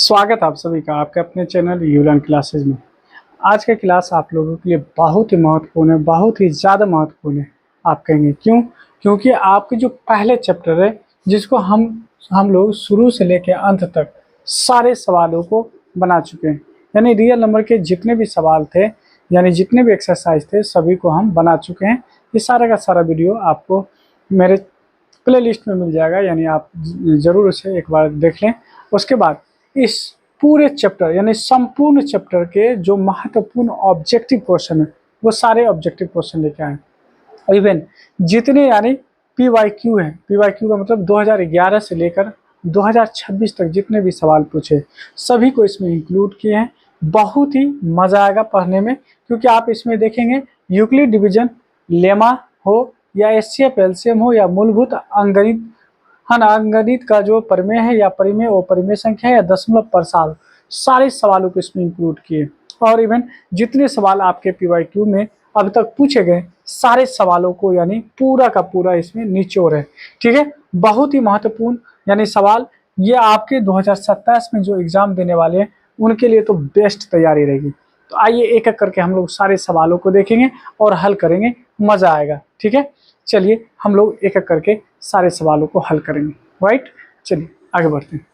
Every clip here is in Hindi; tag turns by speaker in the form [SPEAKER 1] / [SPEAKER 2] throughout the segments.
[SPEAKER 1] स्वागत आप सभी का आपके अपने चैनल यूलर्न क्लासेज में। आज का क्लास आप लोगों के लिए बहुत ही महत्वपूर्ण है, बहुत ही ज़्यादा महत्वपूर्ण है। आप कहेंगे क्यों? क्योंकि आपके जो पहले चैप्टर है जिसको हम लोग शुरू से लेकर अंत तक सारे सवालों को बना चुके हैं, यानी रियल नंबर के जितने भी सवाल थे, यानी जितने भी एक्सरसाइज थे, सभी को हम बना चुके हैं। ये सारा का सारा वीडियो आपको मेरे प्ले लिस्ट में मिल जाएगा, यानी आप ज़रूर उसे एक बार देख लें। उसके बाद इस पूरे चैप्टर यानी संपूर्ण चैप्टर के जो महत्वपूर्ण ऑब्जेक्टिव क्वेश्चन है वो सारे ऑब्जेक्टिव क्वेश्चन लेके आए। इवन जितने यानी PYQ है, PYQ का मतलब 2011 से लेकर 2026 तक जितने भी सवाल पूछे सभी को इसमें इंक्लूड किए हैं। बहुत ही मज़ा आएगा पढ़ने में, क्योंकि आप इसमें देखेंगे यूक्लिड डिवीजन, लेमा हो या एचसीएफ एलसीएम हो या मूलभूत अंकगणित, है ना, अंकगणित का जो परिमेय है या परिमेय वो परिमेय संख्या है या दशमलव प्रसार, सारे सवालों को इसमें इंक्लूड किए। और इवन जितने सवाल आपके PYQ में अब तक पूछे गए सारे सवालों को यानी पूरा का पूरा इसमें निचोड़ है। ठीक है, बहुत ही महत्वपूर्ण यानी सवाल ये आपके 2027 में जो एग्जाम देने वाले हैं उनके लिए तो बेस्ट तैयारी रहेगी। तो आइए एक एक करके हम लोग सारे सवालों को देखेंगे और हल करेंगे, मज़ा आएगा। ठीक है, चलिए हम लोग एक एक करके सारे सवालों को हल करेंगे। राइट, चलिए आगे बढ़ते हैं,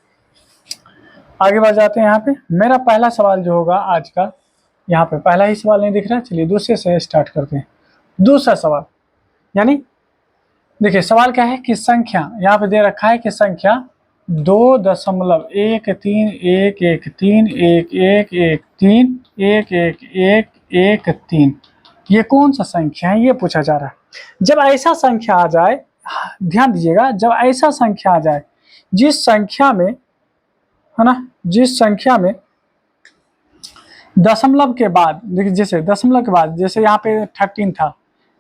[SPEAKER 1] आगे बढ़ जाते हैं। यहाँ पे मेरा पहला सवाल जो होगा आज का, यहाँ पे पहला ही सवाल नहीं दिख रहा, चलिए दूसरे से स्टार्ट करते हैं। दूसरा सवाल यानी देखिए सवाल क्या है कि संख्या यहाँ पे दे रखा है कि संख्या 2.131111113 ये कौन सा संख्या है, ये पूछा जा रहा है। जब ऐसा संख्या आ जाए, ध्यान दीजिएगा, जब ऐसा संख्या आ जाए जिस संख्या में, है ना, जिस संख्या में दशमलव के बाद, देखिए जैसे दशमलव के बाद जैसे यहाँ पे 13 था,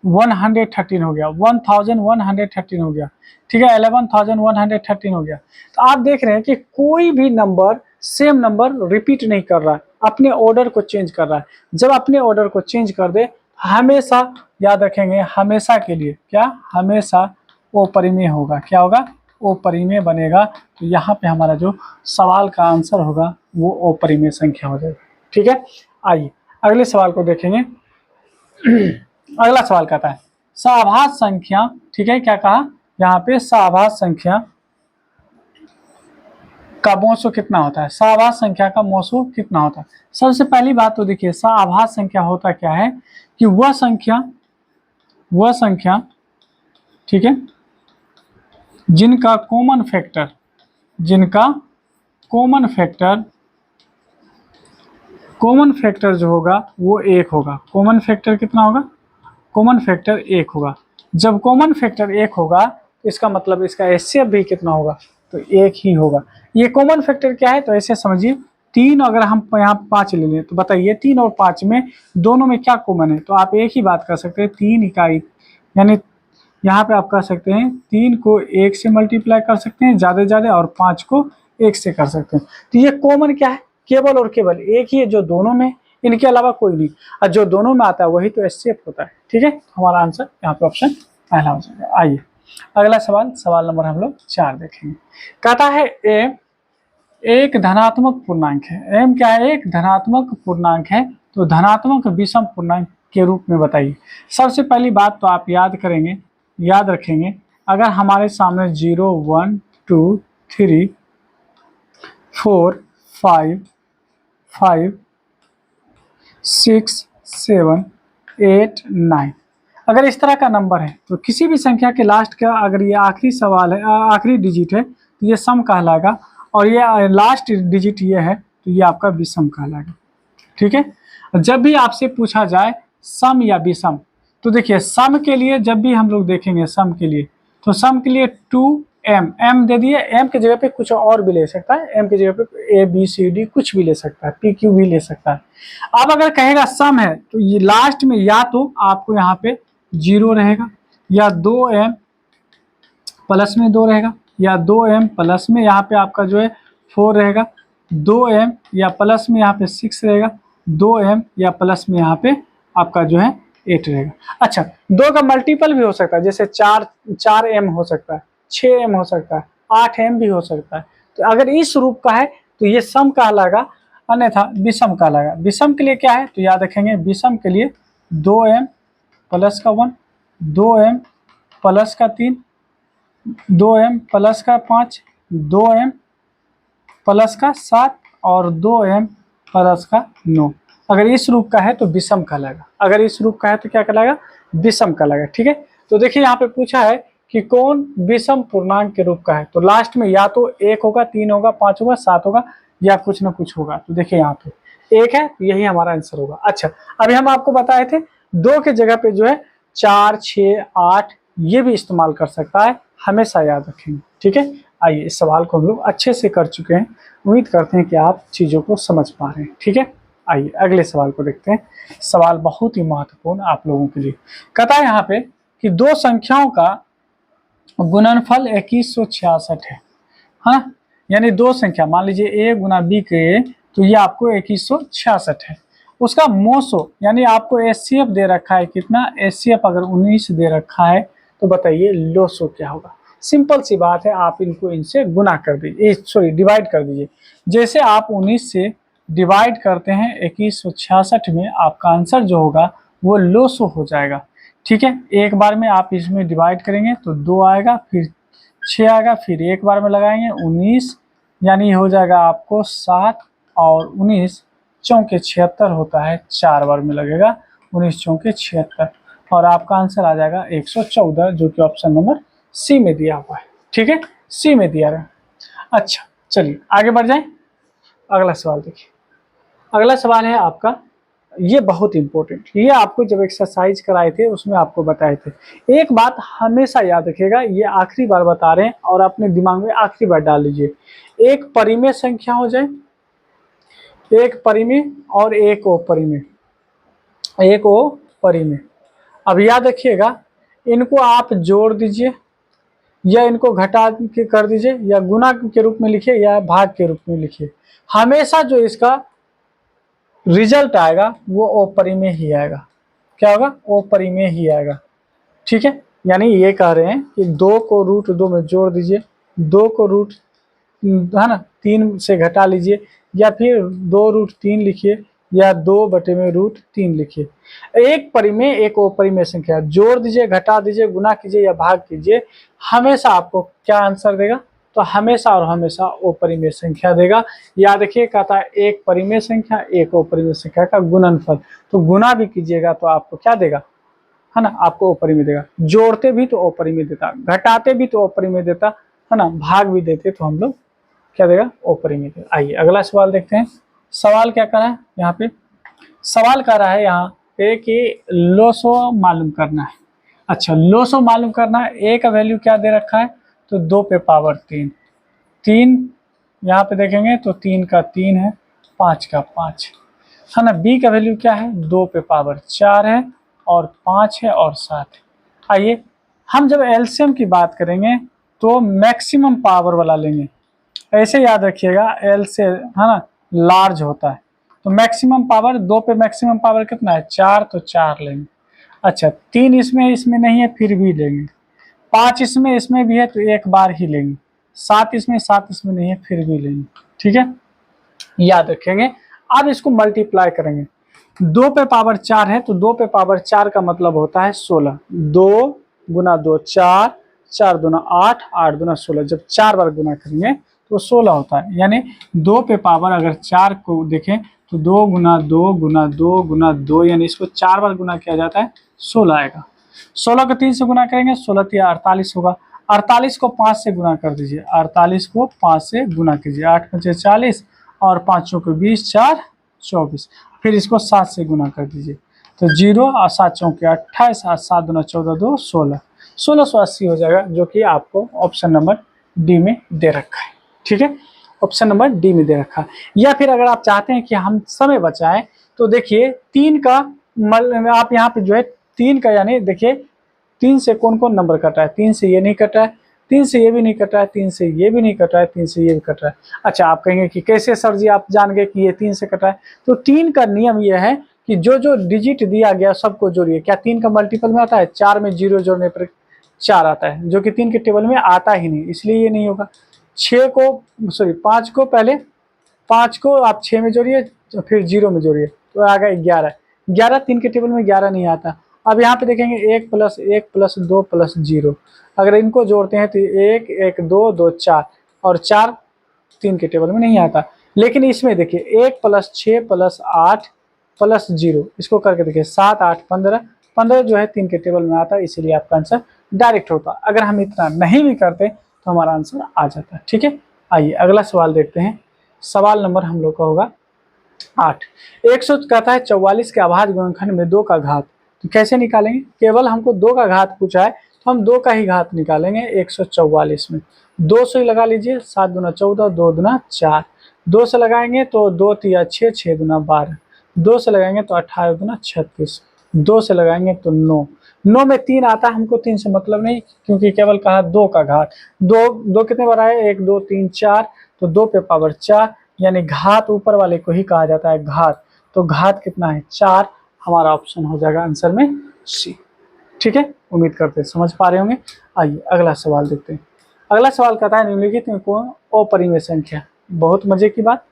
[SPEAKER 1] 113 हो गया, 1113 हो गया, ठीक है, 1113 हो गया। तो आप देख रहे हैं कि कोई भी नंबर सेम नंबर रिपीट नहीं कर रहा है, अपने ऑर्डर को चेंज कर रहा है। जब अपने ऑर्डर को चेंज कर दे, हमेशा याद रखेंगे, हमेशा के लिए क्या, हमेशा वो परिमेय होगा। क्या होगा? वो परिमेय बनेगा। तो यहाँ पे हमारा जो सवाल का आंसर होगा वो अपरिमेय संख्या हो जाएगा। ठीक है, आइए अगले सवाल को देखेंगे। अगला सवाल कहता है सआभाज्य संख्या, ठीक है, क्या कहा यहाँ पे, सआभाज्य संख्या का मोसो कितना होता है, सआभाज्य संख्या का मोसो कितना होता है। सबसे पहली बात तो देखिए सआभाज्य संख्या होता क्या है कि वह संख्या ठीक है जिनका कॉमन फैक्टर जो होगा वो 1 होगा। कॉमन फैक्टर कितना होगा? कॉमन फैक्टर 1 होगा। जब कॉमन फैक्टर 1 होगा तो इसका मतलब इसका एचसीएफ भी कितना होगा? तो 1 ही होगा। ये कॉमन फैक्टर क्या है? तो ऐसे समझिए 3, अगर हम यहाँ 5 ले लें तो बताइए 3 और 5 में दोनों में क्या कॉमन है? तो आप एक ही बात कर सकते हैं, 3 इकाई, यानी यहाँ पे आप कह सकते हैं 3 को 1 से मल्टीप्लाई कर सकते हैं ज़्यादा से ज़्यादा, और 5 को 1 से कर सकते हैं। तो ये कॉमन क्या है? केवल और केवल एक ही है जो दोनों में, इनके अलावा कोई नहीं। और जो दोनों में आता है वही तो एचसीएफ होता है। ठीक है, हमारा आंसर यहाँ पे ऑप्शन पहला हो जाएगा। आइए अगला सवाल, सवाल नंबर हम लोग 4 देखेंगे। कहता है एम एक धनात्मक पूर्णांक है। एम क्या है? एक धनात्मक पूर्णांक है। तो धनात्मक विषम पूर्णांक के रूप में बताइए। सबसे पहली बात तो आप याद रखेंगे, अगर हमारे सामने 0 1 2 3 4 5 5 6 7 8 9 अगर इस तरह का नंबर है तो किसी भी संख्या के लास्ट का अगर ये आखिरी सवाल है, आखिरी डिजिट है, तो ये सम कहलाएगा, और ये लास्ट डिजिट ये है तो ये आपका विषम कहलाएगा। ठीक है, जब भी आपसे पूछा जाए सम या विषम, तो देखिए सम के लिए जब भी हम लोग देखेंगे सम के लिए, तो सम के लिए 2m दे दिए, m की जगह पे कुछ और भी ले सकता है, m की जगह पे ABCD कुछ भी ले सकता है, PQ भी ले सकता है। अब अगर कहेगा सम है तो ये लास्ट में या तो आपको यहाँ पे 0 रहेगा, या 2m प्लस में 2 रहेगा, या 2m प्लस में यहाँ पे आपका जो है 4 रहेगा, 2m या प्लस में यहाँ पे 6 रहेगा, 2m या प्लस में यहाँ पे आपका जो है 8 रहेगा। अच्छा, 2 का मल्टीपल भी हो सकता है, जैसे 4m हो सकता है, 6m हो सकता है, 8m भी हो सकता है। तो अगर इस रूप का है तो ये सम कहलाएगा, अन्यथा विषम कहलाएगा। विषम के लिए क्या है तो याद रखेंगे, विषम के लिए 2m प्लस का 1, 2m प्लस का 3, 2m प्लस का 5, 2m प्लस का 7 और 2m प्लस का 9। अगर इस रूप का है तो विषम कहलाएगा, अगर इस रूप का है तो क्या कहलाएगा, विषम कहलाएगा। ठीक है, तो देखिए यहाँ पे पूछा है कि कौन विषम पूर्णांक के रूप का है, तो लास्ट में या तो 1 होगा, 3 होगा, 5 होगा, 7 होगा, या कुछ ना कुछ होगा। तो देखिए यहाँ पे 1 है, तो यही हमारा आंसर होगा। अच्छा, अभी हम आपको बताए थे 2 के जगह पे जो है 4, 6, 8 ये भी इस्तेमाल कर सकता है, हमेशा याद रखेंगे। ठीक है, आइए इस सवाल को हम लोग अच्छे से कर चुके हैं, उम्मीद करते हैं कि आप चीज़ों को समझ पा रहे हैं। ठीक है, आइए अगले सवाल को देखते हैं। सवाल बहुत ही महत्वपूर्ण आप लोगों के लिए। कहता है यहाँ पे कि दो संख्याओं का गुणनफल 2166 है। हाँ, यानी दो संख्या, मान लीजिए a गुना b के, तो ये आपको 2166 है। उसका मोसो यानी आपको एचसीएफ दे रखा है कितना, एचसीएफ अगर 19 दे रखा है तो बताइए लोसो क्या होगा। सिंपल सी बात है, आप इनको इनसे गुना कर दीजिए, सॉरी डिवाइड कर दीजिए। जैसे आप 19 से डिवाइड करते हैं 2166 में, आपका आंसर जो होगा वो लोसो हो जाएगा। ठीक है, एक बार में आप इसमें डिवाइड करेंगे तो 2 आएगा, फिर 6 आएगा, फिर एक बार में लगाएंगे 19, यानी हो जाएगा आपको 7 और 19 चौके 76 होता है, 4 बार में लगेगा 19 चौके 76 और आपका आंसर आ जाएगा 114, जो कि ऑप्शन नंबर सी में दिया हुआ है। ठीक है, सी में दिया रहा। अच्छा चलिए आगे बढ़ जाए, अगला सवाल देखिए। अगला सवाल है आपका, ये बहुत इंपॉर्टेंट, ये आपको जब एक्सरसाइज कराए थे उसमें आपको बताए थे। एक बात हमेशा याद रखिएगा, ये आखिरी बार बता रहे हैं और अपने दिमाग में आखिरी बार डाल लीजिए। एक परिमेय संख्या हो जाए, एक परिमेय और एक अपरिमेय, एक अपरिमेय। अब याद रखिएगा, इनको आप जोड़ दीजिए या इनको घटा के कर दीजिए, या गुना के रूप में लिखिए या भाग के रूप में लिखिए, हमेशा जो इसका रिजल्ट आएगा वो अपरिमेय ही आएगा। क्या होगा, अपरिमेय ही आएगा। ठीक है, यानी ये कह रहे हैं कि 2 को √2 में जोड़ दीजिए, 2 को रूट है ना 3 से घटा लीजिए, या फिर 2√3 लिखिए, या 2/√3 लिखिए। एक परिमेय एक अपरिमेय संख्या जोड़ दीजिए, घटा दीजिए, गुना कीजिए या भाग कीजिए, हमेशा आपको क्या आंसर देगा, तो हमेशा और हमेशा अपरिमेय संख्या देगा। याद रखिए, कहता है एक परिमेय संख्या एक अपरिमेय संख्या का गुणनफल, तो गुना भी कीजिएगा तो आपको क्या देगा, है ना, आपको अपरिमेय देगा। जोड़ते भी तो अपरिमेय देता, घटाते भी तो अपरिमेय देता, है ना, भाग भी देते तो हम लोग क्या देगा, अपरिमेय देगा। आइए अगला सवाल देखते हैं। सवाल क्या कर रहा है यहाँ पे, सवाल कर रहा है यहाँ पे कि लोसो मालूम करना है। अच्छा, लोसो मालूम करना है, ए का वैल्यू क्या दे रखा है, तो 2 पे पावर 3, 3 यहाँ पे देखेंगे तो 3 का 3 है, 5 का 5 है ना। बी का वैल्यू क्या है, 2 पे पावर 4 है और 5 है और 7 है। आइए हम जब एलसीएम की बात करेंगे तो मैक्सिमम पावर वाला लेंगे, ऐसे याद रखिएगा, एल से है ना लार्ज होता है, तो मैक्सिमम पावर 2 पे मैक्सिमम पावर कितना है, 4, तो 4 लेंगे। अच्छा, 3 इसमें नहीं है फिर भी लेंगे, 5 इसमें भी है तो एक बार ही लेंगे, 7 इसमें नहीं है फिर भी लेंगे। ठीक है, याद रखेंगे। अब इसको मल्टीप्लाई करेंगे, 2 पे पावर 4 है तो 2 पे पावर 4 का मतलब होता है 16, 2 गुना 2 4, 4 दूना 8, 8 दूना 16, जब 4 बार गुना करेंगे तो 16 होता है। यानी 2 पे पावर अगर 4 को देखें तो 2 गुना 2 गुना 2 गुना 2, यानी इसको 4 बार गुना किया जाता है, 16 आएगा। 16 को 3 से गुना करेंगे, 16 3 48 होगा। 48 को 5 से गुना कर दीजिए, 48 को 5 से गुना कीजिए, 8 5 40 और 5 को 20, 4 24, फिर इसको 7 से गुना कर दीजिए, तो 0 और 7 चौके 28, 7 दूना 14, 2 16, 1680 हो जाएगा, जो कि आपको ऑप्शन नंबर डी में दे रखा है। ठीक है, ऑप्शन नंबर डी में दे रखा है। या फिर अगर आप चाहते हैं कि हम समय बचाएं तो देखिए 3 का आप यहाँ पे जो है 3 का, यानी देखिए 3 से कौन कौन नंबर कट रहा है, 3 से ये नहीं कट रहा है, 3 से ये भी नहीं कट रहा है, 3 से ये भी नहीं कट रहा है, 3 से ये भी कट रहा है। अच्छा, आप कहेंगे कि कैसे सर जी आप जान गए कि ये 3 से कट रहा है, तो 3 का नियम ये है कि जो जो डिजिट दिया गया सबको जोड़िए। क्या 3 का मल्टीपल में आता है, 4 में 0 जोड़ने पर 4 आता है, जो कि 3 के टेबल में आता ही नहीं, इसलिए ये नहीं होगा। 5 को पहले 5 को आप 6 में जोड़िए, फिर 0 में जोड़िए तो आ गया 11। 11 3 के टेबल में 11 नहीं आता। अब यहाँ पे देखेंगे 1 + 1 + 2 + 0, अगर इनको जोड़ते हैं तो 1 1 2 2 4, और 4 3 के टेबल में नहीं आता। लेकिन इसमें देखिए 1 + 6 + 8 + 0, इसको करके देखिए 7 8 15, 15 जो है 3 के टेबल में आता है, इसीलिए आपका आंसर डायरेक्ट होता। अगर हम इतना नहीं भी करते तो हमारा आंसर आ जाता। ठीक है, आइए अगला सवाल देखते हैं। सवाल नंबर हम लोग का होगा 8। 100 कहता है 44 के अभाज्य गुणनखंड में 2 का घात, तो कैसे निकालेंगे? केवल हमको 2 का घात पूछा है तो हम 2 का ही घात निकालेंगे 144 में। 2 से लगा लीजिए, 7 दूना 14, 2 दूना 4, 2 से लगाएंगे तो 2 तिया 6, 6 दूना 12, 2 से लगाएंगे तो 18 दूना 36, 2 से लगाएंगे तो 9, 9 में 3 आता है, हमको 3 से मतलब नहीं, क्योंकि केवल कहा 2 का घात। 2 कितने बार आए? 1 2 3 4, तो 2 पे पावर 4, यानी घात ऊपर वाले को ही कहा जाता है घात। तो घात कितना है? 4। हमारा ऑप्शन हो जाएगा आंसर में सी। ठीक है, उम्मीद करते हैं समझ पा रहे होंगे। आइए अगला सवाल देखते हैं। अगला सवाल कहता है निम्नलिखित में कौन अपरिमेय संख्या? बहुत मजे की बात,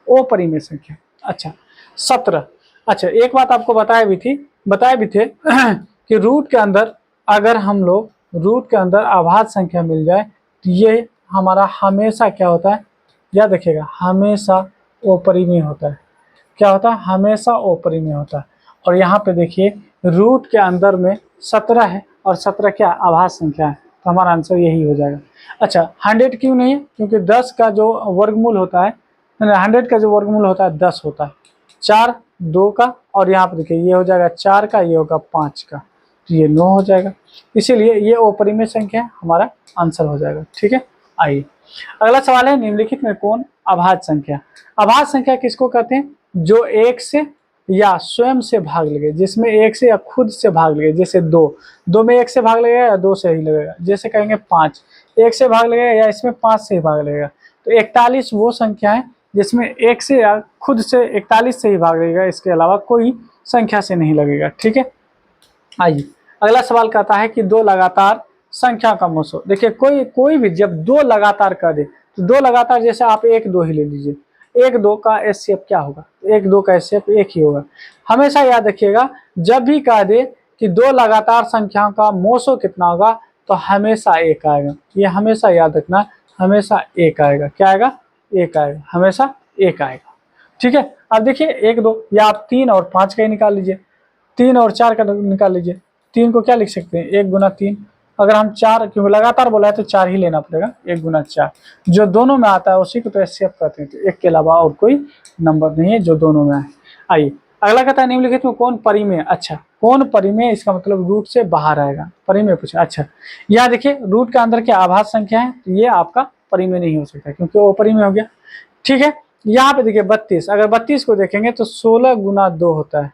[SPEAKER 1] अपरिमेय संख्या। अच्छा 17। अच्छा एक बात आपको बताए भी थे कि रूट के अंदर, अगर हम लोग रूट के अंदर अभाज्य संख्या मिल जाए तो ये हमारा हमेशा क्या होता है, याद रखिएगा, हमेशा अपरिमेय होता है। क्या होता है? हमेशा अपरिमेय होता है। और यहाँ पे देखिए रूट के अंदर में 17 है, और 17 क्या अभाज्य संख्या है, तो हमारा आंसर यही हो जाएगा। अच्छा 100 क्यों नहीं है? क्योंकि 10 का जो वर्गमूल होता है, 100 का जो वर्गमूल होता है 10 होता है, 4 2 का, और यहाँ पे देखिए ये हो जाएगा 4 का, ये होगा 5 का, तो ये 9 हो जाएगा। इसीलिए ये अपरिमेय संख्या हमारा आंसर हो जाएगा। ठीक है, आइए अगला सवाल है निम्नलिखित में कौन अभाज्य संख्या? अभाज्य संख्या किसको कहते हैं? जो 1 से या स्वयं से भाग लगे, जिसमें 1 से या खुद से भाग लगे। जैसे 2 में 1 से भाग लगेगा या 2 से ही लगेगा। जैसे कहेंगे 5, 1 से भाग लगेगा या इसमें 5 से ही भाग लगेगा। तो 41 वो संख्या है जिसमें 1 से या खुद से 41 से ही भाग लगेगा, इसके अलावा कोई संख्या से नहीं लगेगा। ठीक है, आइए अगला सवाल कहता है कि 2 लगातार संख्या का मोसो। देखिए कोई भी जब 2 लगातार कर दे तो 2 लगातार, जैसे आप 1 2 ही ले लीजिए, 1 2 का एचसीएफ क्या होगा? 1 2 का एचसीएफ 1 ही होगा। हमेशा याद रखिएगा, जब भी कह दे कि 2 लगातार संख्याओं का मोसो कितना होगा तो हमेशा 1 आएगा। ये हमेशा याद रखना, हमेशा 1 आएगा। क्या आएगा? 1 आएगा, हमेशा 1 आएगा। ठीक है, अब देखिए 1 2, या आप 3 और 5 का ही निकाल लीजिए, 3 और 4 का निकाल लीजिए। 3 को क्या लिख सकते हैं? 1 गुना 3। अगर हम 4, क्योंकि लगातार बोला है तो 4 ही लेना पड़ेगा, 1 गुना 4। जो दोनों में आता है उसी को तो एचसीएफ कहते हैं। तो 1 के अलावा और कोई नंबर नहीं है जो दोनों में आए। आइए अगला कहता है निम्नलिखित में कौन परिमेय? अच्छा कौन परिमेय, इसका मतलब रूट से बाहर आएगा, परिमेय पूछा। अच्छा यहाँ देखिए रूट के अंदर क्या अभाज्य संख्या है, तो ये आपका परिमेय नहीं हो सकता क्योंकि वो अपरिमेय हो गया। ठीक है, यहाँ पे देखिए 32, अगर 32 को देखेंगे तो 16 गुना 2 होता है।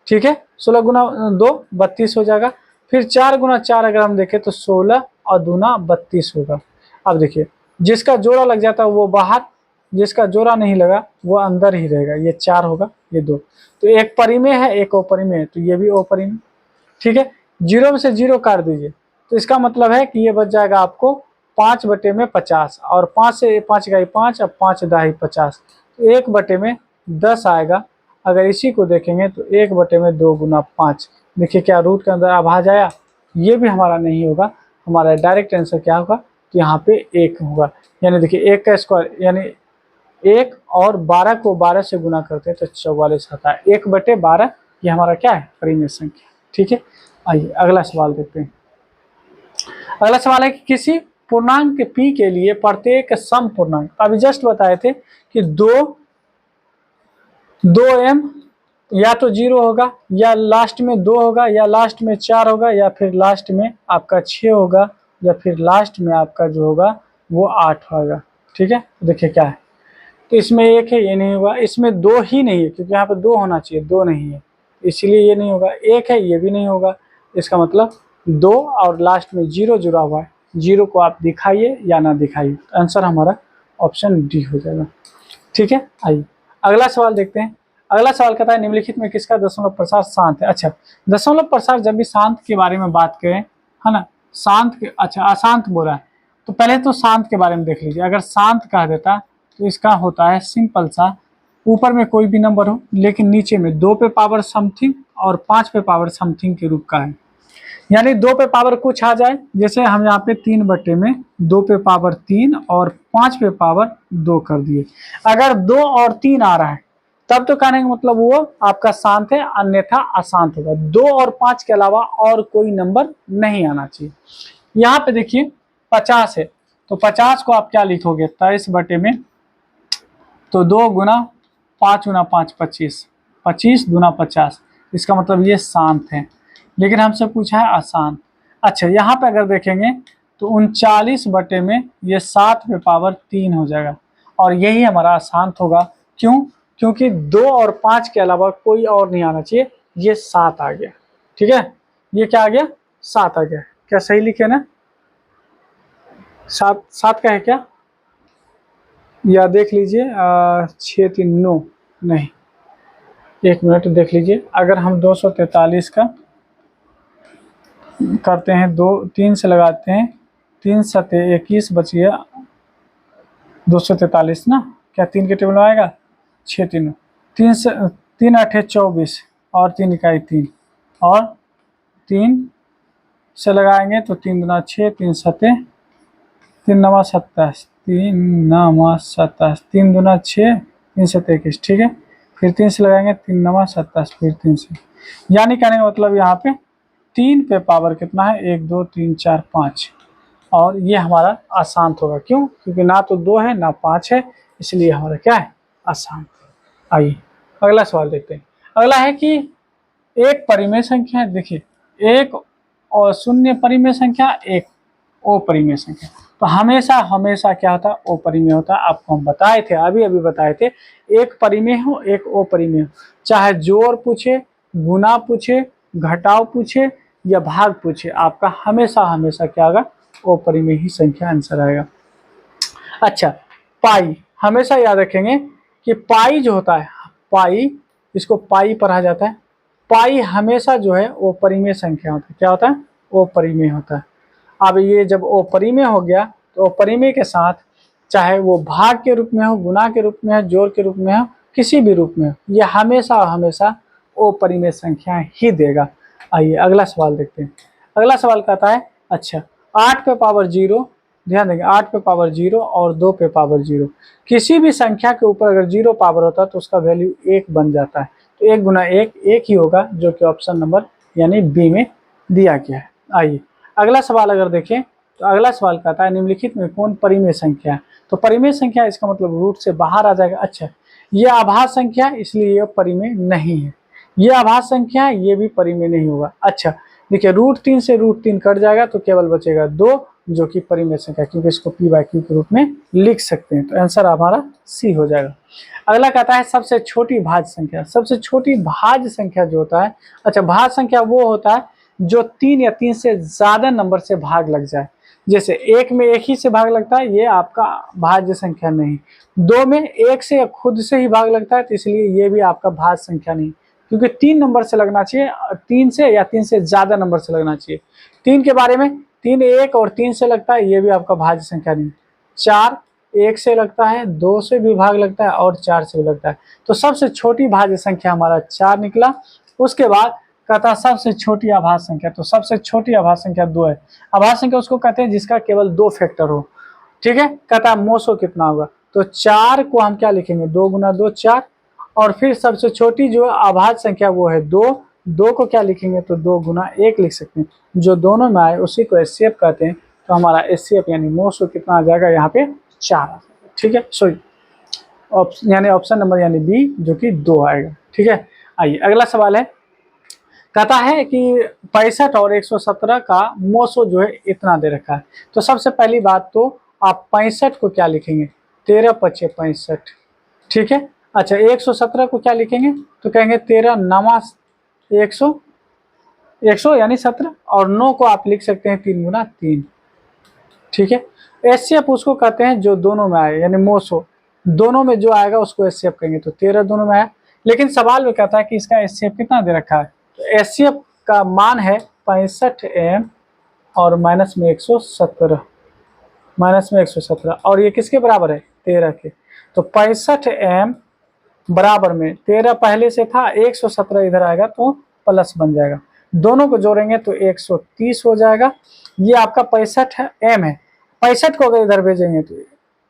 [SPEAKER 1] ठीक है, 16 गुना 2 32 हो जाएगा। फिर 4 गुना 4 अगर हम देखें तो 16 और दूना 32 होगा। अब देखिए जिसका जोड़ा लग जाता है वो बाहर, जिसका जोड़ा नहीं लगा वो अंदर ही रहेगा। ये 4 होगा, ये 2, तो एक परिमेय है एक अपरिमेय है, तो ये भी अपरिमेय। ठीक है, 0 में से 0 काट दीजिए तो इसका मतलब है कि ये बच जाएगा आपको 5 बटे में 50, और 5 से 5 का 5, अब 5 दाही 50, तो 1 बटे में 10 आएगा। अगर इसी को देखेंगे तो 1 बटे में 2 गुना 5। देखिए क्या रूट के अंदर अभाज्य आया? ये भी हमारा नहीं होगा, हमारा डायरेक्ट आंसर क्या होगा? तो यहाँ पे 1 होगा। यानी देखिए 1 का स्क्वायर, यानी 1 और 12 को 12 से गुना करते हैं तो 44 आता है। 1 बटे 12 ये हमारा क्या है? परिमेय संख्या। ठीक है, आइए अगला सवाल देखते हैं। अगला सवाल है कि किसी पूर्णांक p के लिए प्रत्येक सम पूर्णांक, अभी जस्ट बताए थे कि 2m या तो 0 होगा, या लास्ट में 2 होगा, या लास्ट में 4 होगा, या फिर लास्ट में आपका 6 होगा, या फिर लास्ट में आपका जो होगा वो 8 होगा। ठीक है, देखिए क्या है, तो इसमें 1 है, ये नहीं होगा। इसमें 2 ही नहीं है क्योंकि यहाँ पे 2 होना चाहिए, 2 नहीं है, इसीलिए ये नहीं होगा। 1 है, ये भी नहीं होगा। इसका मतलब 2 और लास्ट में 0 जुड़ा हुआ है, 0 को आप दिखाइए या ना दिखाइए, आंसर हमारा ऑप्शन डी हो जाएगा। ठीक है, आइए अगला सवाल देखते हैं। अगला सवाल कहता है निम्नलिखित में किसका दशमलव प्रसार शांत है? अच्छा दशमलव प्रसार जब भी शांत के बारे में बात करें, है ना, शांत के, अच्छा अशांत बोला है तो पहले तो शांत के बारे में देख लीजिए। अगर शांत कह देता तो इसका होता है सिंपल सा, ऊपर में कोई भी नंबर हो लेकिन नीचे में 2 पे पावर समथिंग और 5 पे पावर समथिंग के रूप का है। यानी 2 पे पावर कुछ आ जाए, जैसे हम यहाँ पे 3 बटे में 2 पे पावर 3 और 5 पे पावर 2 कर दिए। अगर 2 और 3 आ रहा है तब तो कहने का मतलब वो आपका शांत है, अन्यथा अशांत होगा। 2 और 5 के अलावा और कोई नंबर नहीं आना चाहिए। यहाँ पे देखिए 50 है, तो 50 को आप क्या लिखोगे 23 बटे में, तो 2 गुना 5 गुना 5 25, 25 गुना 50, इसका मतलब ये शांत है। लेकिन हमसे पूछा है अशांत। अच्छा, यहाँ पे अगर देखेंगे तो 39 बटे में ये 7 पे पावर 3 हो जाएगा और यही हमारा अशांत होगा। क्यों? क्योंकि 2 और 5 के अलावा कोई और नहीं आना चाहिए, ये 7 आ गया। ठीक है, ये क्या आ गया 7 आ गया। क्या सही लिखे ना? 7 का है क्या, या देख लीजिए 6 3 9 नहीं, 1 मिनट देख लीजिए। अगर हम 243 का करते हैं, 2 3 से लगाते हैं, 3 सते 21 बच गया 243 ना, क्या 3 के टेबल में आएगा 6 3 3 से 3 8 24 और 3 इकाई 3 और 3 से लगाएंगे तो 3 गुना 6, 3 सते 3 नवा 27, 3 नवा 27, 3 दूना 6, 3 सते 21। ठीक है, फिर 3 से लगाएंगे 3 नवा 27, फिर 3 से, यानी कहने का मतलब यहाँ पे 3 पे पावर कितना है 1 2 3 4 5, और ये हमारा अशांत होगा। क्यों? क्योंकि ना तो 2 है ना 5 है, इसलिए हमारा क्या है अशांत। आइए अगला सवाल देखते हैं। अगला है कि एक परिमेय संख्या है, देखिए एक और शून्य परिमेय संख्या, एक अपरिमेय संख्या। तो हमेशा हमेशा क्या होता है अपरिमेय होता है। आपको हम बताए थे, अभी अभी बताए थे, एक परिमेय हो एक अपरिमेय हो, चाहे जोड़ पूछे, गुना पूछे, घटाव पूछे या भाग पूछे, आपका हमेशा हमेशा क्या होगा अपरिमेय ही संख्या आंसर आएगा। अच्छा, पाई हमेशा याद रखेंगे कि पाई जो होता है, पाई, इसको पाई पढ़ा जाता है। पाई हमेशा जो है वो परिमेय संख्या होता है। क्या होता है? वो परिमेय होता है। अब ये जब अपरिमेय हो गया तो अपरिमेय के साथ चाहे वो भाग के रूप में हो, गुना के रूप में हो, जोड़ के रूप में हो, किसी भी रूप में हो, ये हमेशा हमेशा अपरिमेय संख्या ही देगा। आइए अगला सवाल देखते हैं। अगला सवाल कहता है, अच्छा 8 पे पावर 0, ध्यान देंगे 8 पे पावर 0 और 2 पे पावर 0, किसी भी संख्या के ऊपर अगर 0 पावर होता है तो उसका वैल्यू 1 बन जाता है। तो 1 गुना 1 1 ही होगा, जो कि ऑप्शन नंबर यानी बी में दिया गया है। आइए अगला सवाल अगर देखें तो अगला सवाल कहता है निम्नलिखित में कौन परिमेय संख्या है। तो परिमेय संख्या इसका मतलब रूट से बाहर आ जाएगा। अच्छा, ये आभास संख्या है इसलिए ये परिमेय नहीं है, ये आभास संख्या है ये भी परिमेय नहीं होगा। अच्छा देखिए √3 से √3 कट जाएगा तो केवल बचेगा 2, जो कि परिमेय संख्या, क्योंकि इसको p/q के रूप में लिख सकते हैं। तो आंसर हमारा सी हो जाएगा। अगला कहता है सबसे छोटी भाज्य संख्या। सबसे छोटी भाज्य संख्या जो होता है, अच्छा भाज्य संख्या वो होता है जो 3 या 3 से ज्यादा नंबर से भाग लग जाए। जैसे 1 में 1 ही से भाग लगता है, ये आपका भाज्य संख्या नहीं। 2 में 1 से खुद से ही भाग लगता है, तो इसलिए ये भी आपका भाज्य संख्या नहीं, क्योंकि 3 नंबर से लगना चाहिए, 3 से या 3 से ज्यादा नंबर से लगना चाहिए। 3 के बारे में 3 1 और 3 से लगता है, ये भी आपका भाज्य संख्या नहीं। 4 1 से लगता है, 2 से भी भाग लगता है और 4 से भी लगता है। तो सबसे छोटी भाज्य संख्या हमारा 4 निकला। उसके बाद कहता सबसे छोटी आभास संख्या, तो सबसे छोटी आभास संख्या 2 है। आभास संख्या उसको कहते हैं जिसका केवल 2 फैक्टर हो। ठीक है, कहता मोसो कितना होगा, तो 4 को हम क्या लिखेंगे 2 गुना 2 4, और फिर सबसे छोटी जो आभास संख्या वो है 2, 2 को क्या लिखेंगे तो 2 गुना 1 लिख सकते हैं, जो दोनों में आए उसी को एचसीएफ कहते हैं। तो हमारा एचसीएफ यानी मोसो कितना आ जाएगा यहाँ पे 4 आ जाएगा। ठीक है, सॉरी यानी ऑप्शन नंबर यानी बी, जो कि 2 आएगा। ठीक है, आइए अगला सवाल है, कहता है कि 65 और 117 का मोसो जो है इतना दे रखा है। तो सबसे पहली बात तो आप 65 को क्या लिखेंगे 13 पचे 65। ठीक है, अच्छा 117 को क्या लिखेंगे तो कहेंगे 13 नवा 100, 100 यानी 17, और 9 को आप लिख सकते हैं 3 गुना 3। ठीक है, एचसीएफ उसको कहते हैं जो दोनों में आए, यानी मोसो दोनों में जो आएगा उसको एचसीएफ कहेंगे। तो 13 दोनों में आया, लेकिन सवाल में कहता है कि इसका एचसीएफ कितना दे रखा है। तो एचसीएफ का मान है 65 एम और माइनस में 117, और ये किसके बराबर है 13 के। तो 65m बराबर में 13 पहले से था, 117 इधर आएगा तो प्लस बन जाएगा, दोनों को जोड़ेंगे तो 130 हो जाएगा। ये आपका 65m है, 65 को अगर इधर भेजेंगे तो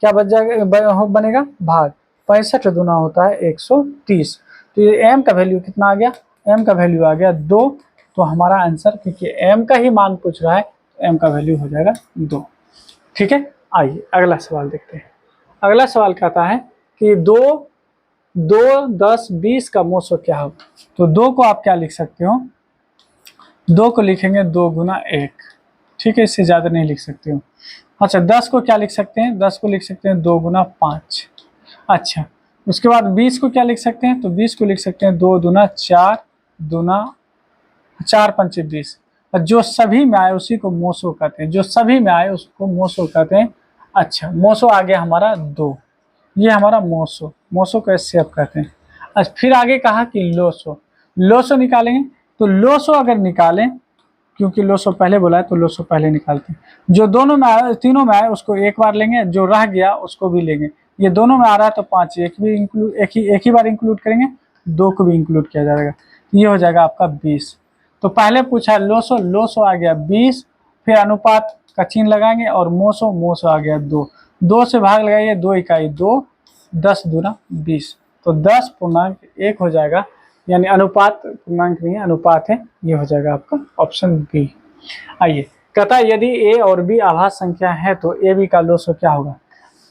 [SPEAKER 1] क्या बच जाएगा, बनेगा भाग, 65 दूना होता है 130। तो ये m का वैल्यू कितना आ गया, m का वैल्यू आ गया 2। तो हमारा आंसर, क्योंकि m का ही मान पूछ रहा है, तो m का वैल्यू हो जाएगा 2। ठीक है, आइए अगला सवाल देखते हैं। अगला सवाल कहता है कि 2, 10, 20 का मोसो क्या होगा। तो 2 को आप क्या लिख सकते हो, 2 को लिखेंगे 2 गुना 1, ठीक है, इससे ज़्यादा नहीं लिख सकते हो। अच्छा, 10 को क्या लिख सकते हैं, 10 को लिख सकते हैं 2 गुना 5। अच्छा, उसके बाद 20 को क्या लिख सकते हैं, तो 20 को लिख सकते हैं 2 दुना 4, दुना 4 पंचे 20। जो सभी में आए उसी को मोसो कहते हैं, जो सभी में आए उसको मोसो कहते हैं। अच्छा, मोसो आ गया हमारा 2, ये हमारा मोसो, मोसो को ऐसे आप कहते हैं। अच्छा, फिर आगे कहा कि लोसो, लोसो निकालेंगे। तो लोसो अगर निकालें, क्योंकि लोसो पहले बोला है तो लोसो पहले निकालते हैं। जो दोनों में आया, तीनों में आया उसको एक बार लेंगे, जो रह गया उसको भी लेंगे। ये दोनों में आ रहा है तो 5 एक ही बार इंक्लूड करेंगे, 2 को भी इंक्लूड किया जाएगा, ये हो जाएगा आपका 20। तो पहले पूछा लोसो, लोसो आ गया 20, फिर अनुपात का चिन्ह लगाएंगे और मोसो, मोसो आ गया 2, 2 से भाग लगाइए, 2 इकाई 2, 10 दूना 20, तो 10.1 हो जाएगा, यानी अनुपात, पूर्णांक नहीं है, अनुपात है, ये हो जाएगा आपका ऑप्शन बी। आइए, कहता है यदि ए और बी आभास संख्या है तो ए बी का लोसो क्या होगा।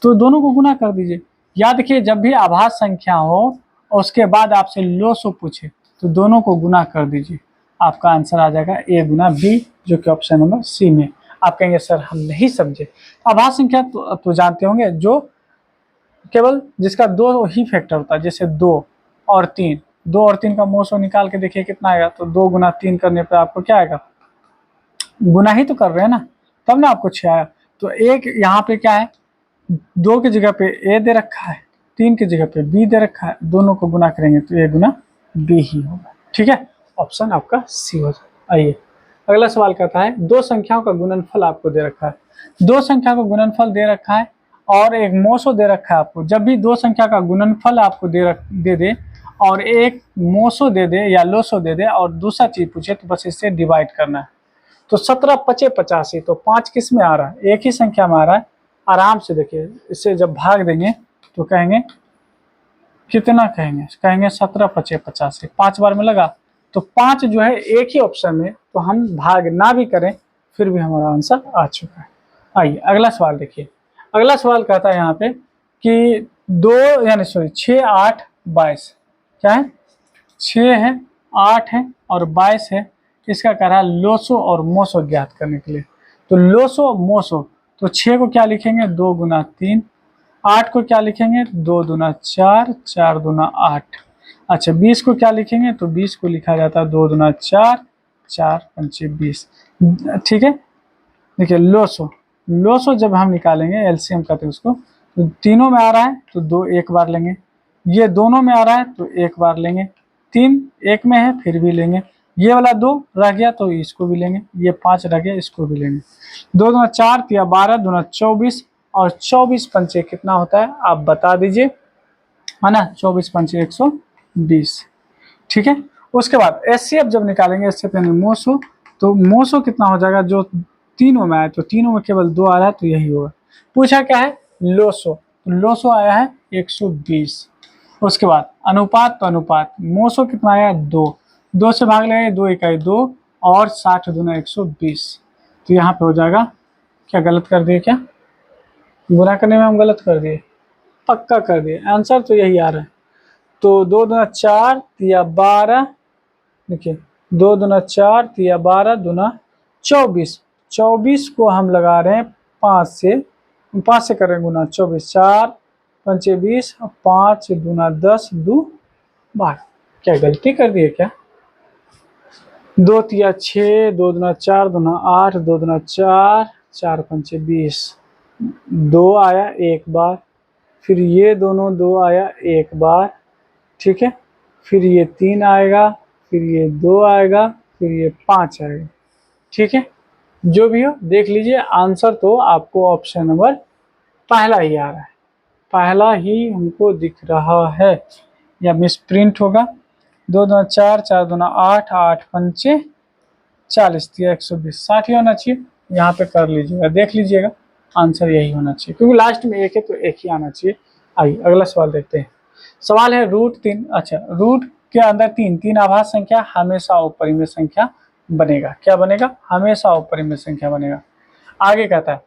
[SPEAKER 1] तो दोनों को गुना कर दीजिए। याद रखिए, जब भी आभास संख्या हो और उसके बाद आपसे लोसो पूछे तो दोनों को गुना कर दीजिए, आपका आंसर आ जाएगा ए गुना बी, जो कि ऑप्शन नंबर सी में। आप कहेंगे सर हम नहीं समझे, आभास संख्या तो जानते होंगे, जो केवल जिसका 2 ही फैक्टर होता है, जैसे 2 और 3, 2 और 3 का मोसो निकाल के देखिए कितना आएगा। तो 2 गुना 3 करने पर आपको क्या आएगा, गुना ही तो कर रहे हैं ना, तब ना आपको 6 आया। तो एक यहाँ पे क्या है, 2 की जगह पे ए दे रखा है, 3 की जगह पे बी दे रखा है, दोनों को गुना करेंगे तो ए गुना बी ही होगा। ठीक है, ऑप्शन आपका सी हो जाएगा। आइए अगला सवाल कहता है, दो संख्याओं का गुणनफल आपको दे रखा है, दो संख्या का गुणनफल दे रखा है और एक मोसो दे रखा है आपको। जब भी दो संख्या का गुणनफल आपको दे दे और एक मोसो दे दे या लोसो दे दे और दूसरा चीज पूछे तो बस इससे डिवाइड करना है। तो 17 पचे 85, तो 5 किस में आ रहा है, एक ही संख्या में आ रहा है। आराम से देखिए, इससे जब भाग देंगे तो कहेंगे कितना, कहेंगे 17 पचे 85, 5 बार में लगा तो 5 जो है एक ही ऑप्शन में, तो हम भाग ना भी करें फिर भी हमारा आंसर आ चुका है। आइए अगला सवाल देखिए। अगला सवाल कहता है यहाँ पे कि 6, 8, 22, क्या है, 6 है, 8 है और 22 है। इसका कह रहा है लोसो और मोसो ज्ञात करने के लिए। तो लोसो मोसो, तो 6 को क्या लिखेंगे, 2 गुना 3, 8 को क्या लिखेंगे, 2 दुना 4, 4 दुना 8। अच्छा, 20 को क्या लिखेंगे, तो 20 को लिखा जाता है 2 दुना 4, 4 पंचे 20। ठीक है, देखिए लोसो, लोसो जब हम निकालेंगे, एलसीएम कहते हैं उसको, तो तीनों में आ रहा है तो 2 एक बार लेंगे, ये दोनों में आ रहा है तो एक बार लेंगे, 3 एक में है फिर भी लेंगे, ये वाला 2 रह गया तो इसको भी लेंगे, ये 5 रह गया इसको भी लेंगे। 2 दुना 4, 3 12, दुना 24 और 24 पंचे कितना होता है आप बता दीजिए, है ना, 24 पंचे 120। ठीक है, उसके बाद एचसीएफ जब निकालेंगे, एचसीएफ यानी मोसो, तो मोसो कितना हो जाएगा, जो तीनों में आया तो तीनों में केवल 2 आ रहा है तो यही होगा। पूछा क्या है, लोसो, तो लोसो आया है 120। उसके बाद अनुपात, तो अनुपात मोसो कितना आया, 2, 2 से भाग लगाए, 2 इकाई 2 और 60 दूना 120। तो यहाँ पे हो जाएगा, क्या गलत कर दिए, क्या गुना करने में हम गलत कर दिए, पक्का कर दिए, आंसर तो यही आ रहा है। तो 2 दुना 4 तिया 12, देखिए 2 दुना 4 तिया 12 दुना 24, 24 को हम लगा रहे हैं 5 से कर रहे हैं गुना, 24, 4 पंचे 20, 5 दुना 10, 2 12। क्या गलती कर दिए क्या, 2 तिया 6, 2 दुना 4 दुना 8, 2 दुना 4, 4 पंचे 20, 2 आया एक बार, फिर ये दोनों 2 आया एक बार, ठीक है, फिर ये 3 आएगा, फिर ये 2 आएगा, फिर ये 5 आएगा। ठीक है, जो भी हो देख लीजिए, आंसर तो आपको ऑप्शन नंबर पहला ही आ रहा है, पहला ही हमको दिख रहा है, या मिस प्रिंट होगा। 2 दूना 4, 4 दूना 8, 8 पंचे 40, 120, 60 ही होना चाहिए। यहाँ पे कर लीजिएगा, देख लीजिएगा, आंसर यही होना चाहिए, क्योंकि लास्ट में एक है तो एक ही आना चाहिए। आइए अगला सवाल देखते हैं। सवाल है √3। अच्छा, रूट के अंदर तीन आभाज्य संख्या हमेशा अपरिमेय संख्या बनेगा। क्या बनेगा? हमेशा अपरिमेय संख्या बनेगा। आगे कहता है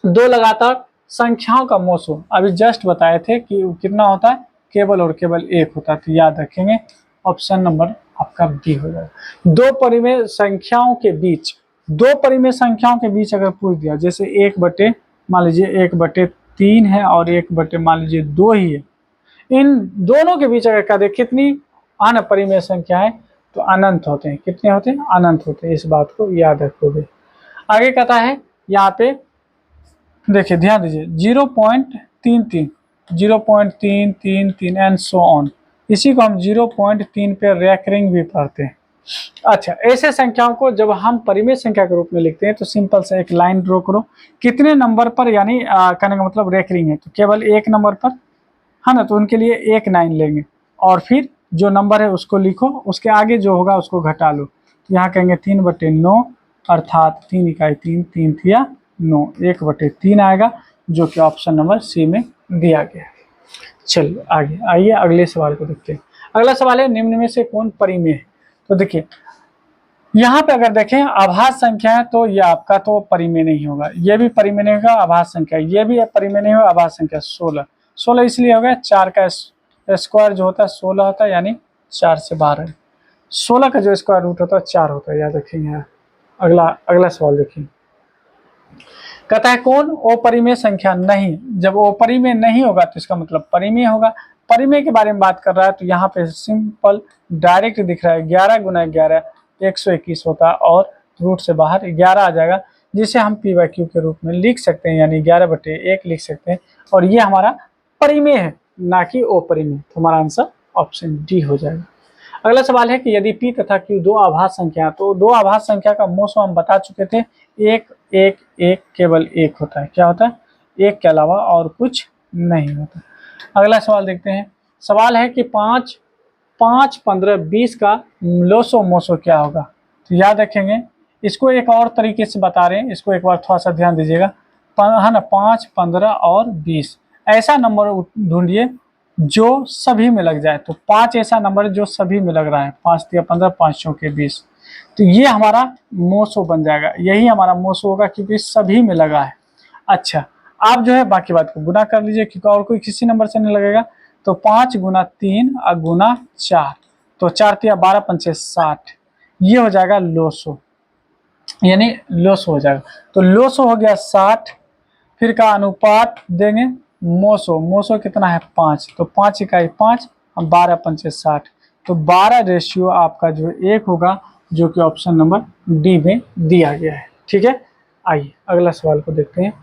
[SPEAKER 1] 2 लगातार संख्याओं का मोसो अभी जस्ट बताए थे कि कितना होता है, केवल और केवल एक होता है। तो याद रखेंगे ऑप्शन नंबर आपका बी हो जाएगा। 2 परिमेय संख्याओं के बीच, 2 परिमेय संख्याओं के बीच अगर पूछ दिया, जैसे 1/, मान लीजिए 1/3 है और 1/ मान लीजिए 2 ही है, इन दोनों के बीच अगर कह दे कितनी अनपरिमेय संख्या है, तो अनंत होते हैं। कितने होते हैं? अनंत होते हैं। इस बात को याद रखोगे। आगे कहता है यहाँ पे देखिए, ध्यान दीजिए, 0.33, 0.333 एंड सो ऑन। इसी को हम 0.3 पे रेकरिंग भी पढ़ते हैं। अच्छा, ऐसे संख्याओं को जब हम परिमेय संख्या के रूप में लिखते हैं तो सिंपल से एक लाइन ड्रॉ करो। कितने नंबर पर, यानी कहने का मतलब रेकरिंग है तो केवल एक नंबर पर है ना, तो उनके लिए एक 9 लेंगे और फिर जो नंबर है उसको लिखो, उसके आगे जो होगा उसको घटा लो। तो यहाँ कहेंगे 3/9, अर्थात 3 इकाई 3, 3 थिया 9, 1/3 आएगा, जो कि ऑप्शन नंबर सी में दिया गया है। चलिए आगे आइए अगले सवाल को देखते हैं। अगला सवाल है निम्न में से कौन परिमेय है? तो देखिए यहाँ पे अगर देखें आभाज्य संख्या है तो ये आपका तो परिमेय नहीं होगा, ये भी परिमेय नहीं होगा, आभाज्य संख्या ये भी परिमेय नहीं होगा। आभाज्य संख्या 16 इसलिए हो गया, 4 का स्क्वायर जो होता है 16 होता है, यानी 4 से 12। 16 का जो स्क्वायर रूट होता है 4 होता है, याद रखेंगे। अगला सवाल देखिए, कहता है कौन अपरिमेय संख्या नहीं। जब अपरिमेय नहीं होगा तो इसका मतलब परिमेय होगा। परिमेय के बारे में बात कर रहा है तो यहाँ पे सिंपल डायरेक्ट दिख रहा है, 11 गुना 11 121 होता है और रूट से बाहर 11 आ जाएगा, जिसे हम p/q के रूप में लिख सकते हैं, यानी 11/1 लिख सकते हैं। और ये हमारा परिमेय है, ना कि अपरिमेय। तो हमारा आंसर ऑप्शन डी हो जाएगा। अगला सवाल है कि यदि p तथा q 2 आभाज्य संख्या, तो 2 आभाज्य संख्या का मोसो हम बता चुके थे, 1 1 1 केवल 1 होता है। क्या होता है? 1 के अलावा और कुछ नहीं होता। अगला सवाल देखते हैं। सवाल है कि 5 5 15 20 का लोसो मोसो क्या होगा? तो याद रखेंगे, इसको एक और तरीके से बता रहे हैं, इसको एक बार थोड़ा सा ध्यान दीजिएगा, है ना। 5 15 और 20 ऐसा नंबर ढूंढिए जो सभी में लग जाए। तो 5 ऐसा नंबर जो सभी में लग रहा है, 5 तिया 15, 5 चौके 20, तो ये हमारा मोसो बन जाएगा। यही हमारा मोसो होगा क्योंकि सभी में लगा है। अच्छा, आप जो है बाकी बात को गुना कर लीजिए, क्योंकि और कोई किसी नंबर से नहीं लगेगा। तो 5 गुना 3 और गुना 4, तो 4 तिया 12 पंचे 60, ये हो जाएगा लोसो, यानी लोसो हो जाएगा। तो लोसो हो गया 60, फिर का अनुपात देंगे मोसो, मोसो कितना है 5, तो 5 इकाई 5 और 12 पंचे 60, तो 12 रेशियो आपका जो 1 होगा, जो कि ऑप्शन नंबर डी में दिया गया है। ठीक है, आइए अगला सवाल को देखते हैं।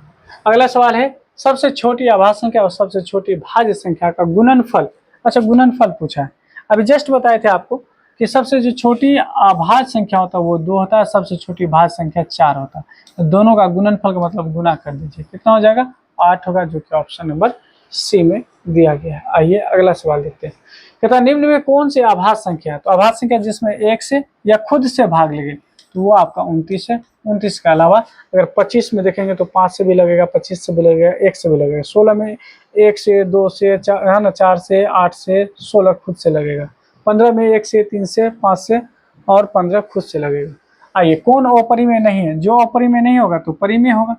[SPEAKER 1] अगला सवाल है सबसे छोटी आभाज्य संख्या और सबसे छोटी भाज्य संख्या का गुणनफल। अच्छा, गुणनफल पूछा है। अभी जस्ट बताए थे आपको कि सबसे जो छोटी आभाज्य संख्या होता है वो 2 होता है, सबसे छोटी भाज्य संख्या 4 होता है। तो दोनों का गुणनफल का मतलब गुना कर दीजिए, कितना हो जाएगा? 8 होगा, जो कि ऑप्शन नंबर सी में दिया गया है। आइए अगला सवाल देखते हैं। कहता है निम्न में कौन सी आभाज्य संख्या है? तो आभाज्य संख्या जिसमें 1 से या खुद से भाग लेगी, तो वो आपका 29 है। 29 के अलावा अगर 25 में देखेंगे तो 5 से भी लगेगा, 25 से भी लगेगा, 1 से भी लगेगा। 16 में 1 से 2 से 4 है ना, 4 से 8 से 16 खुद से लगेगा। 15 में 1 से 3 से 5 से और 15 खुद से लगेगा। आइए कौन अपरिमेय नहीं है? जो अपरिमेय नहीं होगा तो परिमेय होगा।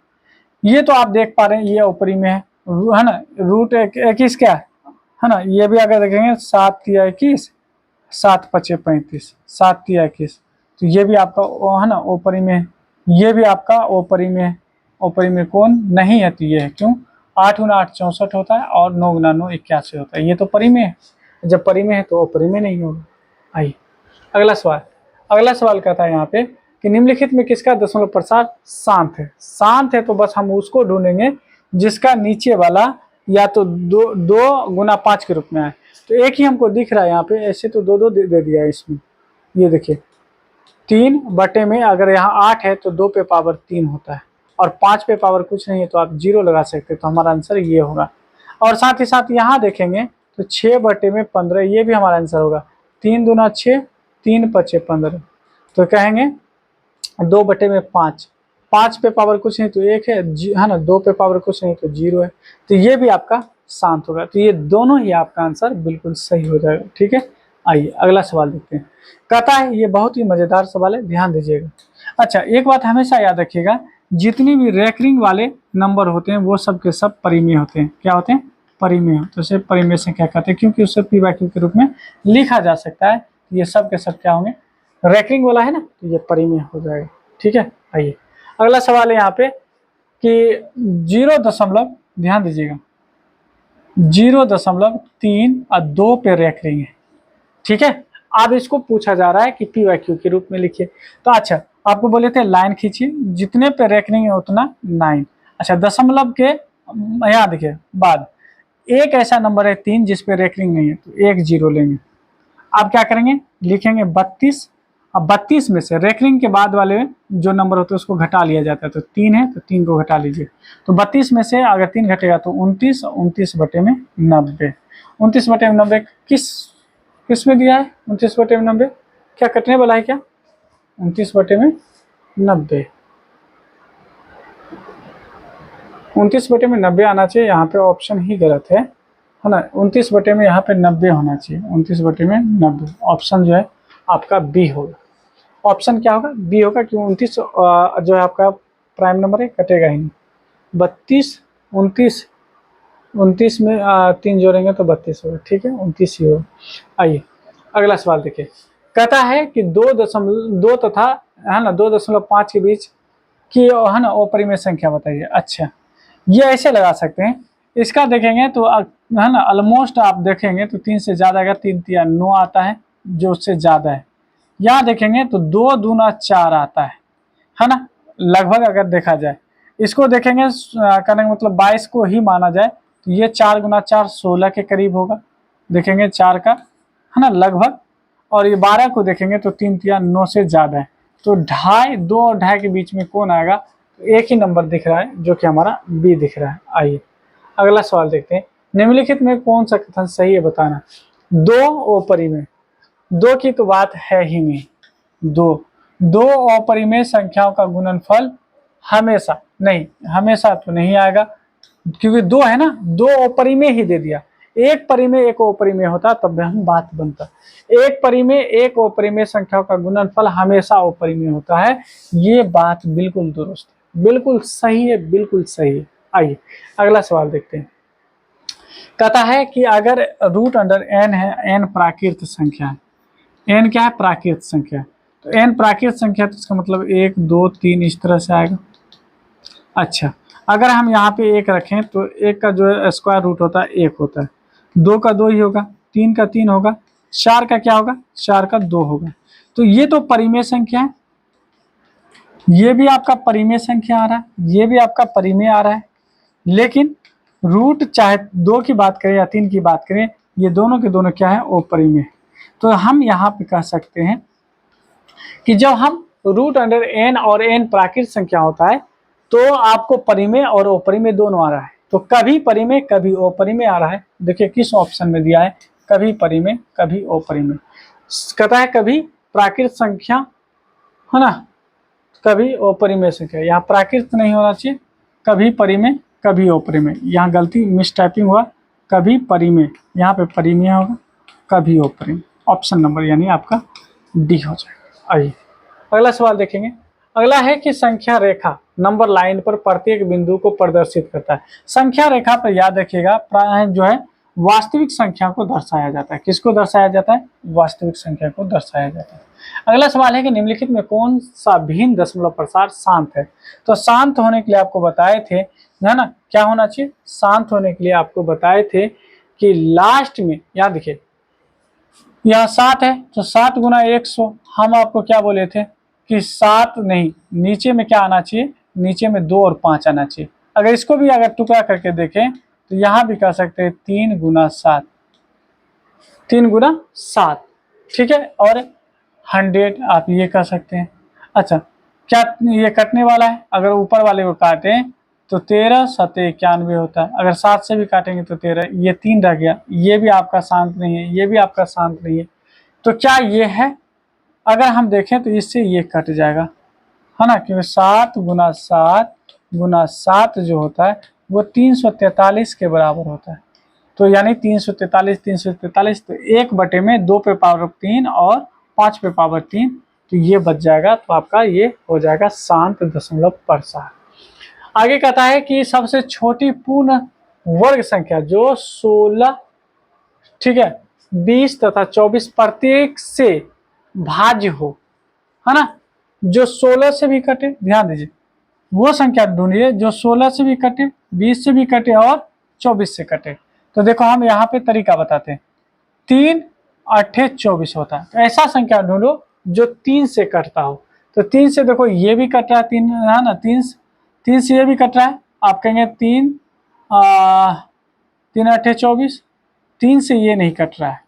[SPEAKER 1] ये तो आप देख पा रहे हैं, ये अपरिमेय है ना। √21 क्या है ना, ये भी अगर देखेंगे 7 तिया 21, 7 पचे 35, 7 तिया 21, तो ये भी आपका है ना अपरिमेय। ये भी आपका अपरिमेय। अपरिमेय कौन नहीं है? तो ये है। क्यों? 8 गुना 8 64 होता है और 9 गुना 9 81 होता है। ये तो परिमेय है। जब परिमेय है तो अपरिमेय नहीं होगा। आइए अगला सवाल। अगला सवाल कहता है यहाँ पे कि निम्नलिखित में किसका दशमलव प्रसार शांत है? शांत है तो बस हम उसको ढूंढेंगे जिसका नीचे वाला या तो 2 गुना 5 के रूप में आए। तो एक ही हमको दिख रहा है यहाँ पे, ऐसे तो 2 2 दे दिया है इसमें। ये देखिए 3 बटे में अगर यहाँ 8 है तो 2 पे पावर 3 होता है और 5 पे पावर कुछ नहीं है, तो आप 0 लगा सकते हैं। तो हमारा आंसर ये होगा। और साथ ही साथ यहाँ देखेंगे तो 6/15 ये भी हमारा आंसर होगा। 3 दूना 6, 3 पचे 15, तो कहेंगे 2/5। 5 पे पावर कुछ नहीं तो 1 है ना, 2 पे पावर कुछ नहीं तो 0 है, तो ये भी आपका शांत होगा। तो ये दोनों ही आपका आंसर बिल्कुल सही हो जाएगा। ठीक है, आइए अगला सवाल देखते हैं। कहता है, ये बहुत ही मजेदार सवाल है, ध्यान दीजिएगा। अच्छा, एक बात हमेशा याद रखिएगा, जितनी भी रेकरिंग वाले नंबर होते हैं वो सब के सब परिमेय होते हैं। क्या होते हैं? परिमेय। तो उसे परिमेय संख्या कहते हैं, क्योंकि उसे p/q के रूप में लिखा जा सकता है। ये सब के सब क्या होंगे? रेकरिंग वाला है ना, तो ये परिमेय हो जाएगा। ठीक है, आइए अगला सवाल है यहाँ पे कि 0, ध्यान दीजिएगा, 0.3 और 2 पे रेकरिंग है। ठीक है, अब इसको पूछा जा रहा है कि p/q के रूप में लिखिए। तो अच्छा, आपको बोले थे लाइन खींचिए, जितने पे रेकरिंग है उतना 9। अच्छा, दशमलव के यहाँ देखिए बाद एक ऐसा नंबर है 3 जिस पे रेकरिंग नहीं है, तो एक 0 लेंगे। आप क्या करेंगे? लिखेंगे 32। अब 32 में से रेकरिंग के बाद वाले जो नंबर होते हैं उसको घटा लिया जाता है, तो 3 है तो 3 को घटा लीजिए। तो 32 में से अगर 3 घटेगा तो 29, 29/90। 29/90 किस में दिया है? 29/90 क्या कटने वाला है क्या? 29/90, 29/90 आना चाहिए, यहाँ पे ऑप्शन ही गलत है ना। 29 में यहाँ पे 90 होना चाहिए, 29/90 ऑप्शन जो है आपका बी होगा। ऑप्शन क्या होगा? बी होगा, क्यों? 29 जो है आपका प्राइम नंबर है, कटेगा ही नहीं। 32, 29, 29 में 3 जोड़ेंगे तो 32 होगा। ठीक है, 29 ही होगा। आइए अगला सवाल देखिए। कहता है कि 2 तथा है ना 2.5 के बीच की है ना अपरिमेय संख्या बताइए। अच्छा, ये ऐसे लगा सकते हैं, इसका देखेंगे तो है ना ऑलमोस्ट आप देखेंगे तो 3 से ज़्यादा अगर 3 तिया 9 आता है, जो उससे ज़्यादा है। यहाँ देखेंगे तो 2 दूना 4 आता है ना, लगभग अगर देखा जाए। इसको देखेंगे कहने का मतलब 22 को ही माना जाए, तो ये 4 गुना 4 16 के करीब होगा। देखेंगे 4 का है ना लगभग, और ये 12 को देखेंगे तो 3 तिया 9 से ज़्यादा है। तो 2.5 और 2.5 के बीच में कौन आएगा? तो एक ही नंबर दिख रहा है जो कि हमारा बी दिख रहा है। आइए अगला सवाल देखते हैं। निम्नलिखित में कौन सा कथन सही है बताना। 2 अपरिमेय, 2 की तो बात है ही नहीं। 2 अपरिमेय संख्याओं का गुणनफल हमेशा नहीं, हमेशा तो नहीं आएगा, क्योंकि 2 है ना, 2 अपरिमेय ही दे दिया। एक परिमेय एक अपरिमेय होता तब हम बात बनता। एक परिमेय एक अपरिमेय संख्याओं का गुणनफल हमेशा अपरिमेय होता है। ये बात बिल्कुल दुरुस्त है, बिल्कुल सही है, बिल्कुल सही है। आइए अगला सवाल देखते हैं। कहता है कि अगर √n है, n प्राकृत संख्या है। n क्या है? प्राकृत संख्या। तो n प्राकृत संख्या, तो इसका मतलब 1 2 3 इस तरह से आएगा। अच्छा, अगर हम यहाँ पे 1 रखें तो 1 का जो है स्क्वायर रूट होता है 1 होता है, 2 का 2 ही होगा, 3 का 3 होगा, 4 का क्या होगा? 4 का 2 होगा। तो ये तो परिमेय संख्या है, ये भी आपका परिमेय संख्या आ रहा है, ये भी आपका परिमेय आ रहा है। लेकिन रूट चाहे 2 की बात करें या 3 की बात करें, ये दोनों के दोनों क्या है? अपरिमेय। तो हम यहाँ पे कह सकते हैं कि जब हम √n और n प्राकृत संख्या होता है तो आपको परिमेय और अपरिमेय दोनों आ रहा है। तो कभी परिमेय कभी अपरिमेय आ रहा है। देखिए किस ऑप्शन में दिया है, कभी परिमेय कभी अपरिमेय। कहता है कभी प्राकृत संख्या है ना, कभी अपरिमेय संख्या। यहाँ प्राकृत नहीं होना चाहिए, कभी परिमेय कभी अपरिमेय। यहाँ गलती मिस टाइपिंग हुआ, कभी परिमेय, यहाँ पे परिमेय होगा, कभी अपरिमेय। ऑप्शन नंबर यानी आपका डी हो जाएगा। आइए अगला सवाल देखेंगे। अगला है कि संख्या रेखा नंबर लाइन पर प्रत्येक बिंदु को प्रदर्शित करता है। संख्या रेखा पर याद रखिएगा जो है वास्तविक संख्या को दर्शाया जाता है। किसको दर्शाया जाता है? वास्तविक संख्या को दर्शाया जाता है। अगला सवाल है कि निम्नलिखित में कौन सा भिन्न दशमलव प्रसार शांत है। तो शांत होने के लिए आपको बताए थे है ना, क्या होना चाहिए? शांत होने के लिए आपको बताए थे कि लास्ट में यहाँ देखिए, यहाँ 7 है तो 7 गुना 100। हम आपको क्या बोले थे कि 7 नहीं, नीचे में क्या आना चाहिए? नीचे में 2 और 5 आना चाहिए। अगर इसको भी अगर टुकड़ा करके देखें तो यहाँ भी कह सकते हैं 3 गुना 7, 3 गुना 7। ठीक है, और 100 आप ये कह सकते हैं। अच्छा, क्या ये कटने वाला है? अगर ऊपर वाले को काटें तो 13 7 91 होता है। अगर 7 से भी काटेंगे तो 13, ये 3 रह गया, ये भी आपका शांत नहीं है, ये भी आपका शांत नहीं है। तो क्या ये है? अगर हम देखें तो इससे ये कट जाएगा, है ना, क्योंकि 7 गुना 7 गुना 7 जो होता है वो 343 के बराबर होता है। तो यानी 343 तो 1/2 पे पावर 3 और 5 पे पावर 3, तो ये बच जाएगा। तो आपका ये हो जाएगा शांत दशमलव प्रसार। आगे कहता है कि सबसे छोटी पूर्ण वर्ग संख्या जो 16, ठीक है, 20 तथा 24 प्रत्येक से भाज्य हो, है ना, जो 16 से भी कटे, ध्यान दीजिए, वो संख्या ढूंढिए जो 16 से भी कटे, 20 से भी कटे और 24 से कटे। तो देखो हम यहाँ पे तरीका बताते हैं। 3 8 24 होता है, तो ऐसा संख्या ढूंढो जो 3 से कटता हो। तो 3 से देखो ये भी कट रहा है, 3 है ना, 3 से ये भी कट रहा है। आप कहेंगे 3 3 8 24, 3 से ये नहीं कट रहा है,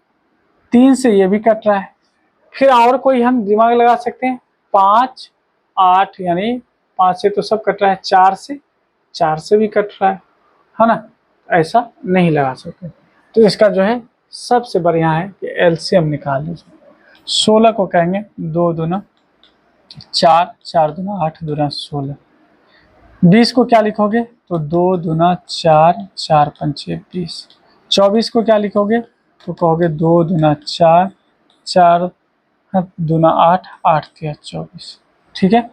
[SPEAKER 1] 3 से ये भी कट रहा है। फिर और कोई हम दिमाग लगा सकते हैं, 5 8, यानी 5 से तो सब कट रहा है, 4 से भी कट रहा है ना, ऐसा नहीं लगा सकते। तो इसका जो है सबसे बढ़िया है कि एलसीएम निकाल लीजिए। 16 को कहेंगे 2 दूना 4, 4 दूना 8, दूना 16। 20 को क्या लिखोगे? तो 2 दूना 4, 4 पंचे 20। 24 को क्या लिखोगे? तो कहोगे 2 दूना 4, 4 दूना 8, 8 तिया 24। ठीक है,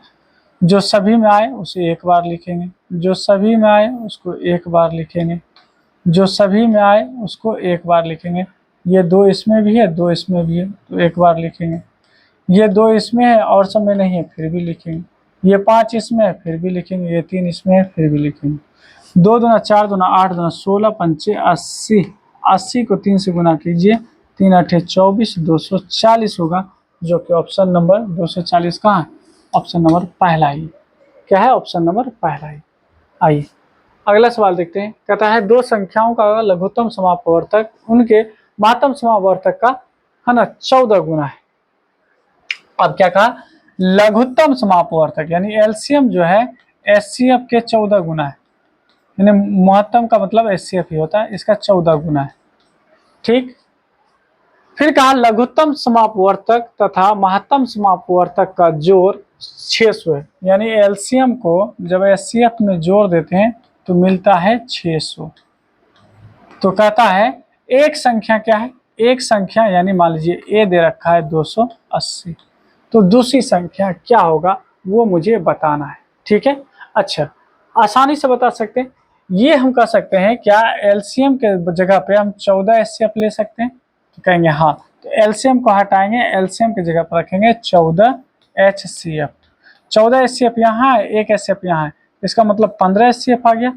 [SPEAKER 1] जो सभी में आए उसे एक बार लिखेंगे, जो सभी में आए उसको एक बार लिखेंगे, जो सभी में आए उसको एक बार लिखेंगे। ये 2 इसमें भी है, 2 इसमें भी है, तो एक बार लिखेंगे। ये 2 इसमें है और सब में नहीं है, फिर भी लिखेंगे। ये 5 इसमें है, फिर भी लिखेंगे। ये 3 इसमें है, फिर भी लिखेंगे। 2 दूना 4 दूना 8 दूना 16 पंचे 80। 80 को 3 से गुना कीजिए, 3 8 24, 240 होगा, जो कि ऑप्शन नंबर 240 कहाँ है? ऑप्शन नंबर पहला ही। क्या है? ऑप्शन नंबर पहला ही। आइए अगला सवाल देखते हैं। कहता है दो संख्याओं का लघुत्तम समापवर्तक उनके महत्तम समापवर्तक का, है ना, 14 गुना है। अब क्या कहा? लघुत्तम समापवर्तक यानी एलसीएम जो है एचसीएफ के 14 गुना है, यानी महत्तम का मतलब एचसीएफ ही होता है, इसका 14 गुना है। ठीक, फिर कहा लघुत्तम समापवर्तक तथा महत्तम समापवर्तक का जोड़ 600 है, यानी एलसीएम को जब एचसीएफ में जोड़ देते हैं तो मिलता है 600। तो कहता है एक संख्या क्या है? एक संख्या यानी मान लीजिए ए दे रखा है 280, तो दूसरी संख्या क्या होगा वो मुझे बताना है। ठीक है, अच्छा, आसानी से बता सकते हैं। ये हम कह सकते हैं क्या एलसीएम के जगह पे हम 14 एचसीएफ ले सकते हैं? तो कहेंगे हाँ। तो एलसीएम को हटाएंगे, एलसीएम की जगह पर रखेंगे 14 एचसीएफ। 14 एचसीएफ यहाँ है, एक एचसीएफ यहाँ है, इसका मतलब 15 एचसीएफ आ गया।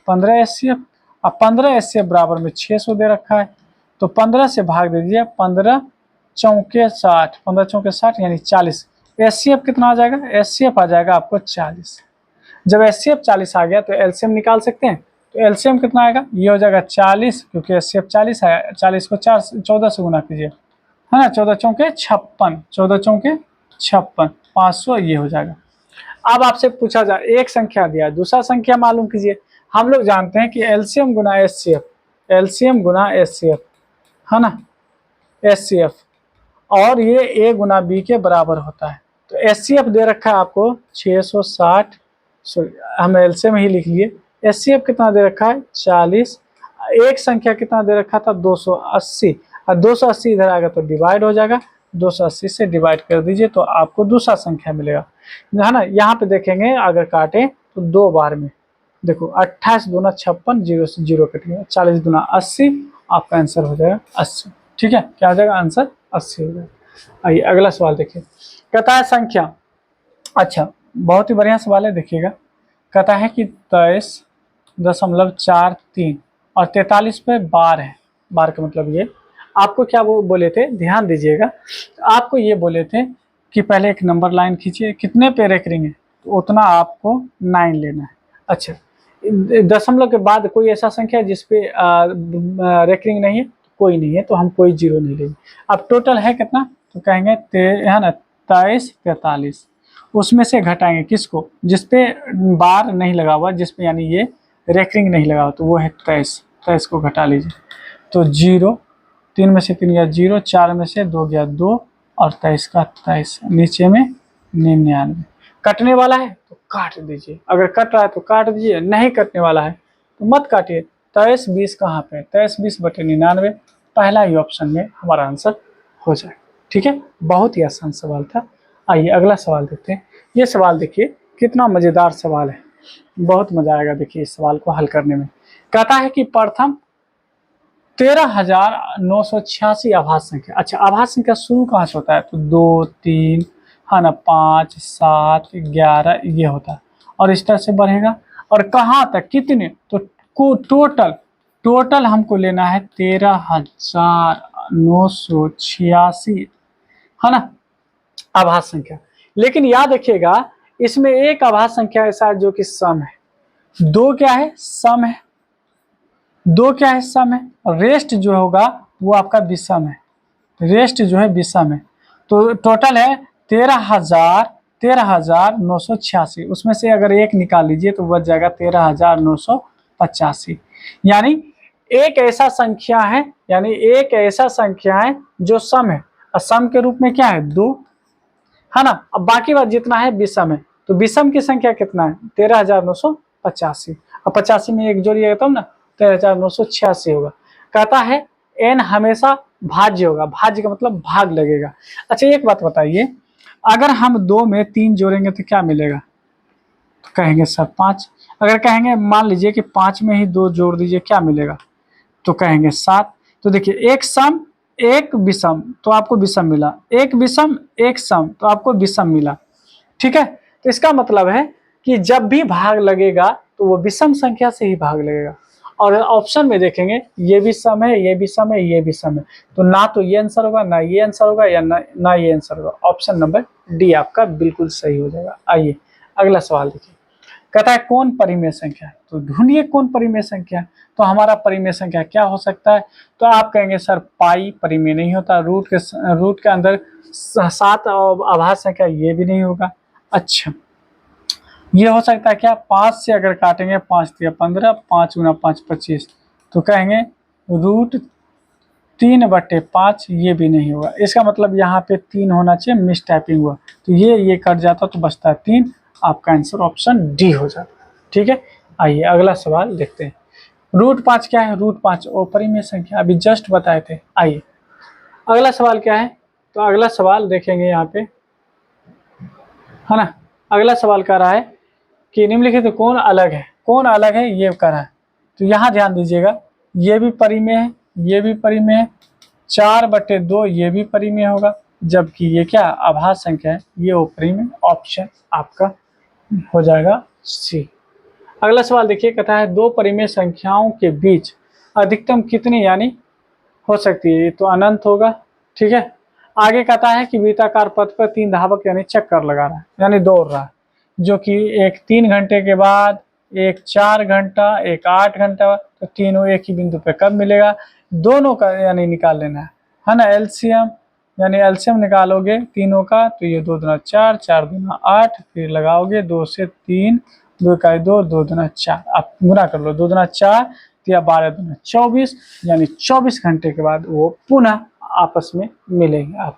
[SPEAKER 1] 15 एचसीएफ, अब 15 एचसीएफ बराबर में 600 दे रखा है, तो 15 से भाग दे दीजिए, 15 चौके 60, 15 चौके 60 यानी 40। एचसीएफ कितना आ जाएगा? एचसीएफ आ जाएगा आपको 40। जब एचसीएफ 40 आ गया तो एलसीएम निकाल सकते हैं। तो एलसीएम कितना आएगा? ये हो जाएगा 40, क्योंकि एचसीएफ 40 है, 40 को 14 से गुना कीजिए, है ना, 14 चौके 56, 14 चौके 56, 500 ये हो जाएगा। अब आपसे पूछा जाए, एक संख्या दिया है, दूसरा संख्या मालूम कीजिए। हम लोग जानते हैं कि एलसीएम गुना एचसीएफ, एलसीएम गुना एचसीएफ, है ना, एचसीएफ, और ये ए गुना बी के बराबर होता है। तो एचसीएफ दे रखा है आपको 660, हम एलसीएम ही लिख लिए। एचसीएफ कितना दे रखा है? 40। एक संख्या कितना दे रखा था? 280, और 280 इधर आएगा तो डिवाइड हो जाएगा, 280 से डिवाइड कर दीजिए तो आपको दूसरा संख्या मिलेगा, है ना। यहाँ पे देखेंगे अगर काटें तो 2 बार में, देखो 28 दूना 56, 0 से 0 कटेगा, 40 दूना 80, आपका आंसर हो जाएगा 80। ठीक है, क्या हो जाएगा? आंसर 80 हो जाएगा। आइए अगला सवाल देखिए। कहता है संख्या, अच्छा बहुत ही बढ़िया सवाल है, देखिएगा। कहता है कि 23.43 और 43 पे बार है। बार का मतलब ये, आपको क्या वो बोले थे, ध्यान दीजिएगा। आपको ये बोले थे कि पहले एक नंबर लाइन खींचिए, कितने पे रेकरिंग है तो उतना आपको 9 लेना है। अच्छा, दशमलव के बाद कोई ऐसा संख्या है जिसपे रेकरिंग नहीं है? कोई नहीं है, तो हम कोई 0 नहीं लेंगे। अब टोटल है कितना? तो कहेंगे है ना 23 43, उसमें से घटाएंगे किसको, जिसपे बार नहीं लगा हुआ, जिसपे यानी ये रेकरिंग नहीं लगा हुआ, तो वो है 23। 23 को घटा लीजिए तो 0, 3 में से 3 गया 0, 4 में से 2 गया 2, और 23 का 23, नीचे में 99। कटने वाला है तो काट दीजिए, अगर कट रहा है तो काट दीजिए, नहीं कटने वाला है तो मत काटिए। 23 20 कहाँ पे, 23 20 बटे 99, पहला ही ऑप्शन में हमारा आंसर हो जाए। ठीक है, बहुत ही आसान सवाल था। आइए अगला सवाल देखते हैं। ये सवाल देखिए कितना मज़ेदार सवाल है, बहुत मजा आएगा देखिए इस सवाल को हल करने में। कहता है कि प्रथम 13,986 आभास संख्या। अच्छा, आभास संख्या शुरू कहाँ से होता है, तो 2 3 है ना, 5 7 11 ये होता है, और इस तरह से बढ़ेगा। और कहाँ तक, कितने, तो टोटल हमको लेना है 13,986, है ना, आभास संख्या। लेकिन याद रखिएगा इसमें एक आभास संख्या ऐसा है जो कि सम है, दो क्या है, सम है, दो क्या है, सम है, और रेस्ट जो होगा वो आपका विषम है, रेस्ट जो है विषम है। तो टोटल है 13,986, उसमें से अगर एक निकाल लीजिए तो बच जाएगा 13,985। यानी एक ऐसा संख्या है, यानी एक ऐसा संख्या है जो सम है, और सम के रूप में क्या है, 2, है ना। अब बाकी बात जितना है विषम है, तो विषम की संख्या कितना है, 13,985, और 85 में एक जोड़िएगा तब ना 13,986 होगा। कहता है n हमेशा भाज्य होगा, भाज्य का मतलब भाग लगेगा। अच्छा एक बात बताइए, अगर हम 2 में 3 जोड़ेंगे तो क्या मिलेगा, तो कहेंगे सर 5। अगर कहेंगे मान लीजिए कि 5 में ही 2 जोड़ दीजिए क्या मिलेगा, तो कहेंगे 7। तो देखिए एक सम एक विषम तो आपको विषम मिला, एक विषम एक सम तो आपको विषम मिला। ठीक है, तो इसका मतलब है कि जब भी भाग लगेगा तो वो विषम संख्या से ही भाग लगेगा। और ऑप्शन में देखेंगे ये भी सम है, ये भी सम है, ये भी सम है, तो ना तो ये आंसर होगा, ना ये आंसर होगा, या ना ये आंसर होगा। ऑप्शन नंबर डी आपका बिल्कुल सही हो जाएगा। आइए अगला सवाल देखिए। कहता है कौन परिमेय संख्या है, तो ढूंढिए कौन परिमेय संख्या है। तो हमारा परिमेय संख्या क्या हो सकता है, तो आप कहेंगे सर पाई परिमेय नहीं होता, रूट के अंदर 7 आभास संख्या, ये भी नहीं होगा। अच्छा ये हो सकता है क्या, 5 से अगर काटेंगे 5 3 15, 5 गुना 5 25, तो कहेंगे रूट 3/5, ये भी नहीं होगा। इसका मतलब यहाँ पे 3 होना चाहिए, मिस टाइपिंग हुआ, तो ये कट जाता तो बचता है 3। आपका आंसर ऑप्शन डी हो जाता है। ठीक है, आइए अगला सवाल देखते हैं। रूट 5 क्या है, रूट 5 अपरिमेय संख्या, अभी जस्ट बताए थे। आइए अगला सवाल क्या है, तो अगला सवाल देखेंगे यहाँ पे, है ना। अगला सवाल कह रहा है कि निम्नलिखित कौन अलग है, कौन अलग है ये कह रहा है। तो यहाँ ध्यान दीजिएगा, ये भी परिमेय है, ये भी परिमेय है, 4/2 ये भी परिमेय होगा, जबकि ये क्या आभास संख्या है, ये अपरिमेय। ऑप्शन आपका हो जाएगा सी। अगला सवाल देखिए, कहता है दो परिमेय संख्याओं के बीच अधिकतम कितनी यानी हो सकती है, ये तो अनंत होगा। ठीक है, आगे कहता है कि वृत्ताकार पथ पर 3 धावक यानी चक्कर लगा रहा है, यानी दौड़ रहा है, जो कि एक 3 घंटे के बाद, एक 4 घंटा, एक 8 घंटा, तो तीनों एक ही बिंदु पे कब मिलेगा, दोनों का यानी निकाल लेना है ना, एलसीएम। यानी एलसीएम निकालोगे तीनों का तो ये 2 दूना 4, 4 दूना 8, फिर लगाओगे 2 से 3, 2 का 2, 2 दूना 4, आप गुना कर लो, 2 दूना 4 या 12 दूना 24, यानी 24 घंटे के बाद वो पुनः आपस में मिलेंगे। आप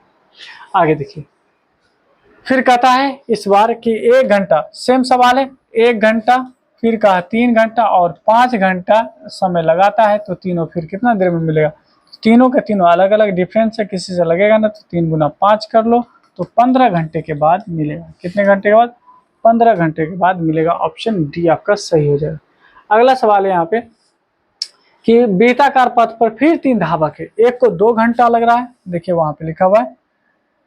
[SPEAKER 1] आगे देखिए, फिर कहता है इस बार कि 1 घंटा, सेम सवाल है, 1 घंटा, फिर कहा 3 घंटा और 5 घंटा समय लगाता है, तो तीनों फिर कितना देर में मिलेगा। तीनों के तीनों अलग अलग डिफरेंस है, किसी से लगेगा ना, तो 3 गुना 5 कर लो, तो 15 घंटे के बाद मिलेगा। कितने घंटे के बाद, 15 घंटे के बाद मिलेगा। ऑप्शन डी आपका सही हो जाएगा। अगला सवाल है यहाँ पे कि वृत्ताकार पथ पर फिर 3 धावक है, एक को 2 घंटा लग रहा है, देखिए वहां पे लिखा हुआ है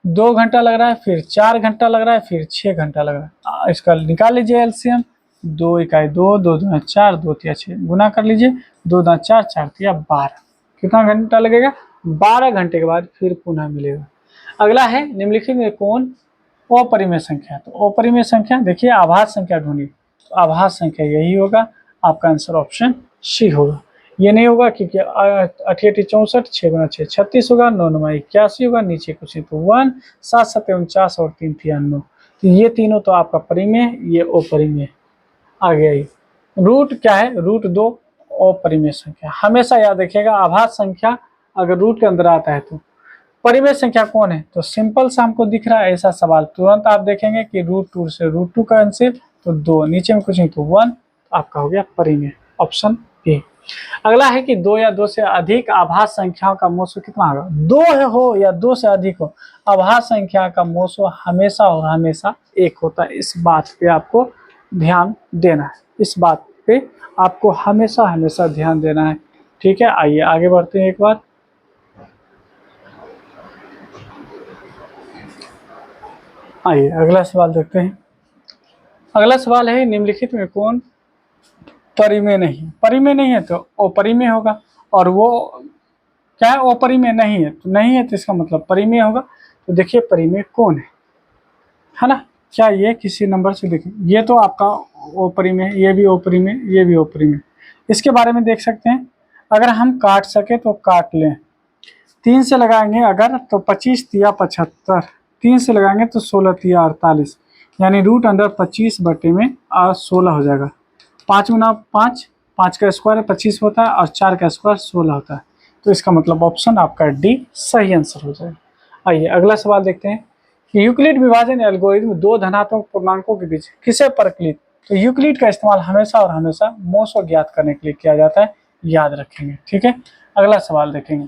[SPEAKER 1] 2 घंटा लग रहा है, फिर 4 घंटा लग रहा है, फिर 6 घंटा लग रहा है। इसका निकाल लीजिए एलसीएम, 2 इकाई 2, 2 दूना 4, 2 तिया 6, गुना कर लीजिए, 2 दूना 4, 4 तिया 12, कितना घंटा लगेगा, 12 घंटे के बाद फिर पुनः मिलेगा। अगला है निम्नलिखित में कौन अपरिमेय संख्या, तो अपरिमेय संख्या देखिए आभास संख्या ढूंढिए, तो आभास संख्या यही होगा। आपका आंसर ऑप्शन सी होगा, ये नहीं होगा क्योंकि 88 64, 6 गुना 6 36 होगा, 9 9 81 होगा, नीचे कुछ तो 1, 7 7 49 और 3 93, तो ये तीनों तो आपका परिमेय, ये अपरिमेय आ गया। ये रूट क्या है, रूट 2 अपरिमेय संख्या। हमेशा याद रखिएगा आभाज्य संख्या अगर रूट के अंदर आता है तो परिमेय संख्या कौन है, तो सिंपल सा हमको दिख रहा है ऐसा सवाल, तुरंत आप देखेंगे कि √2 से √2 कैंसिल, तो 2 नीचे में कुछ नहीं तो 1, आपका हो गया परिमेय, ऑप्शन ए। अगला है कि 2 या 2 से अधिक आभाज्य संख्याओं का मोसो कितना होगा, 2 हो या 2 से अधिक हो, आभाज्य संख्या का मोसो हमेशा और हमेशा 1 होता है। इस बात पे आपको ध्यान देना है, इस बात पे आपको हमेशा हमेशा ध्यान देना है। ठीक है, आइए आगे बढ़ते हैं एक बार। आइए अगला सवाल देखते हैं। अगला सवाल है निम्नलिखित में कौन परिमेय नहीं, परिमेय नहीं है तो अपरिमेय होगा, और वो क्या है, अपरिमेय नहीं है, तो नहीं है तो इसका मतलब परिमेय होगा। तो देखिए परिमेय कौन है ना, क्या ये किसी नंबर से देखिए, ये तो आपका अपरिमेय, ये भी अपरिमेय, ये भी अपरिमेय। इसके बारे में देख सकते हैं, अगर हम काट सके तो काट लें। 3 से लगाएंगे अगर तो 25 तिया 75, 3 से लगाएंगे तो 16 तिया 48, यानी √25 बटे में 16 हो जाएगा। 5 गुना 5, 5 का स्क्वायर 25 होता है और 4 का स्क्वायर 16 होता है। तो इसका मतलब ऑप्शन आपका डी सही आंसर हो जाएगा। आइए अगला सवाल देखते हैं कि यूक्लिड विभाजन एल्गोरिथम 2 धनात्मक पूर्णांकों के बीच किसे परिकलित, तो यूक्लिड का इस्तेमाल हमेशा और हमेशा मोसो ज्ञात करने के लिए किया जाता है, याद रखेंगे। ठीक है, अगला सवाल देखेंगे।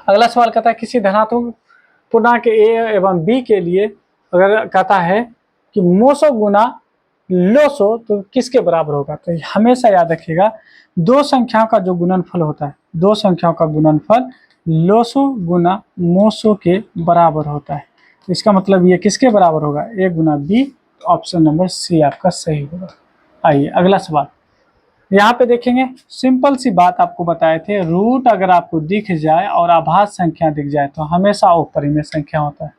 [SPEAKER 1] अगला सवाल कहता है किसी धनात्मक पूर्णांक ए एवं बी के लिए अगर कहता है कि मोसो गुना लोसो तो किसके बराबर होगा, तो हमेशा याद रखिएगा 2 संख्याओं का जो गुणनफल होता है, 2 संख्याओं का गुणनफल लोसो गुना मोसो के बराबर होता है। तो इसका मतलब ये किसके बराबर होगा, ए गुना बी, ऑप्शन नंबर सी आपका सही होगा। आइए अगला सवाल, यहाँ पे देखेंगे सिंपल सी बात आपको बताए थे, रूट अगर आपको दिख जाए और आभाज्य संख्या दिख जाए तो हमेशा अपरिमेय संख्या होता है।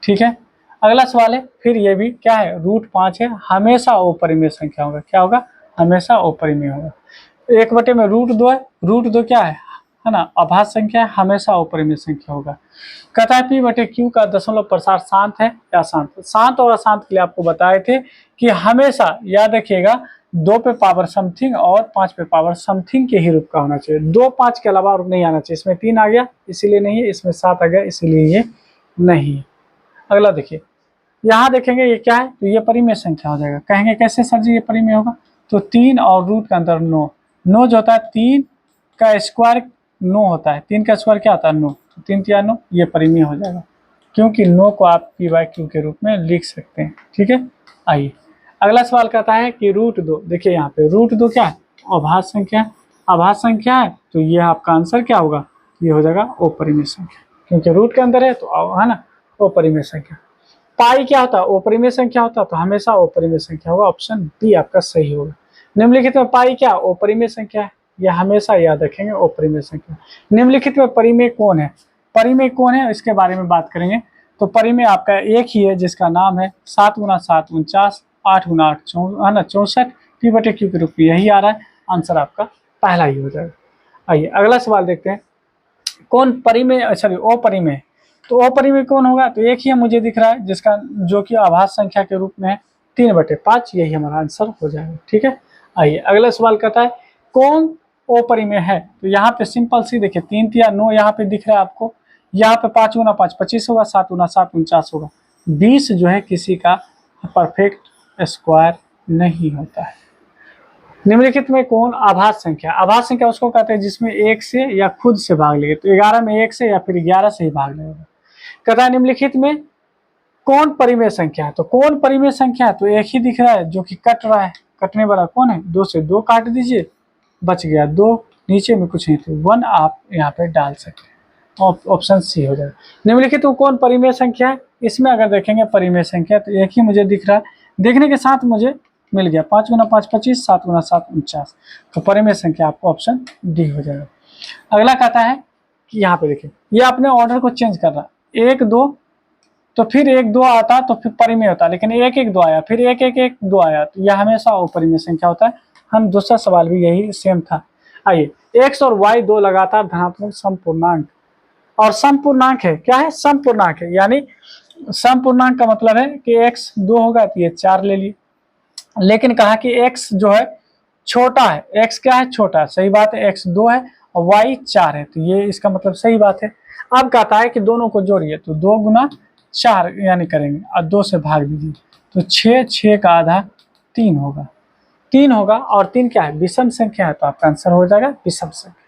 [SPEAKER 1] ठीक है, अगला सवाल है फिर ये भी क्या है, √5 है, हमेशा अपरिमेय संख्या होगा, क्या होगा, हमेशा अपरिमेय होगा। 1 बटे में √2 है, √2 क्या है ना, अभाज्य संख्या है, हमेशा अपरिमेय संख्या होगा। कहता है P बटे Q का दशमलव प्रसार शांत है या अशांत, शांत और अशांत के लिए आपको बताए थे कि हमेशा याद रखिएगा 2 पे पावर समथिंग और 5 पे पावर समथिंग के ही रूप का होना चाहिए, 2 5 के अलावा और नहीं आना चाहिए। इसमें 3 आ गया इसीलिए नहीं है, इसमें 7 आ गया इसीलिए ये नहीं है। अगला देखिए, यहाँ देखेंगे ये क्या है, तो ये परिमेय संख्या हो जाएगा। कहेंगे कैसे सर जी ये परिमेय होगा, तो 3 और रूट के अंदर 9, 9 जो होता है 3 का स्क्वायर 9 होता है, 3 का स्क्वायर क्या होता है 9, तो 3 तिया 9, ये परिमेय हो जाएगा, क्योंकि 9 को आप P/Q के रूप में लिख सकते हैं। ठीक है, आइए अगला सवाल कहता है कि √2, देखिए यहाँ पे √2 क्या है, अभाज्य संख्या, अभाज्य संख्या है तो ये आपका आंसर क्या होगा, ये हो जाएगा अपरिमेय संख्या, क्योंकि रूट के अंदर है तो है ना अपरिमेय संख्या। पाई क्या होता है, अपरिमेय संख्या होता है, तो हमेशा अपरिमेय संख्या होगा, ऑप्शन बी आपका सही होगा। निम्नलिखित में पाई क्या अपरिमेय संख्या है, यह हमेशा याद रखेंगे अपरिमेय संख्या। निम्नलिखित में परिमेय कौन है, परिमेय कौन है इसके बारे में बात करेंगे। तो परिमेय आपका एक ही है जिसका नाम है 7 गुना 7 49, 8 गुना 8 है ना 64, P/Q के रूप में यही आ रहा है, आंसर आपका पहला ही हो जाएगा। आइए अगला सवाल देखते हैं, कौन परिमेय सॉरी अपरिमेय, तो अपरिमेय कौन होगा, तो एक ही मुझे दिख रहा है जिसका जो कि आभाज्य संख्या के रूप में है 3/5, यही हमारा आंसर हो जाएगा। ठीक है, आइए अगला सवाल कहता है कौन अपरिमेय है, तो यहाँ पे सिंपल सी देखिए 3 तिया 9 यहाँ पे दिख रहा है आपको, यहाँ पे 5 गुना 5 25 होगा, 7 गुना 7 49 होगा, 20 जो है किसी का परफेक्ट स्क्वायर नहीं होता है। निम्नलिखित में कौन आभाज्य संख्या, आभाज्य संख्या उसको कहते हैं जिसमें 1 से या खुद से भाग लेंगे, तो 11 में 1 से या फिर 11 से ही भाग लेगा। कहता है निम्नलिखित में कौन परिमेय संख्या है, तो कौन परिमेय संख्या है, तो एक ही दिख रहा है जो कि कट रहा है, कटने वाला कौन है, 2 से 2 काट दीजिए, बच गया 2, नीचे में कुछ नहीं, तो 1 आप यहाँ पे डाल सकते हैं, ऑप्शन सी हो जाएगा। निम्नलिखित तो कौन परिमेय संख्या है, इसमें अगर देखेंगे परिमेय संख्या तो एक ही मुझे दिख रहा है, देखने के साथ मुझे मिल गया 5 गुना 5 25, 7 गुना 7 49, तो परिमेय संख्या आपको ऑप्शन डी हो जाएगा। अगला कहता है कि यहाँ पे देखिए ये अपने ऑर्डर को चेंज कर रहा है, 1 2 तो फिर 1 2 आता तो फिर परिमेय होता, लेकिन 1 1 2 आया, फिर 1 1 1 2 आया, तो यह हमेशा अपरिमेय संख्या होता है। हम दूसरा सवाल भी यही सेम था। आइए x और y 2 लगातार धनात्मक समपूर्णांक, और समपूर्णांक है, क्या है समपूर्णांक है, यानी सम पूर्णांक का मतलब है कि x 2 होगा तो ये 4 ले लिए, लेकिन कहा कि x जो है छोटा है, x क्या है, छोटा है, सही बात है, x 2 है और y 4 है, तो ये इसका मतलब सही बात है। अब कहता है कि दोनों को जोड़िए, तो 2 गुना 4 यानी करेंगे और 2 से भाग दीजिए, तो 6, 6 का आधा 3 होगा, 3 होगा, और 3 क्या है, विषम संख्या है, तो आपका आंसर हो जाएगा विषम संख्या।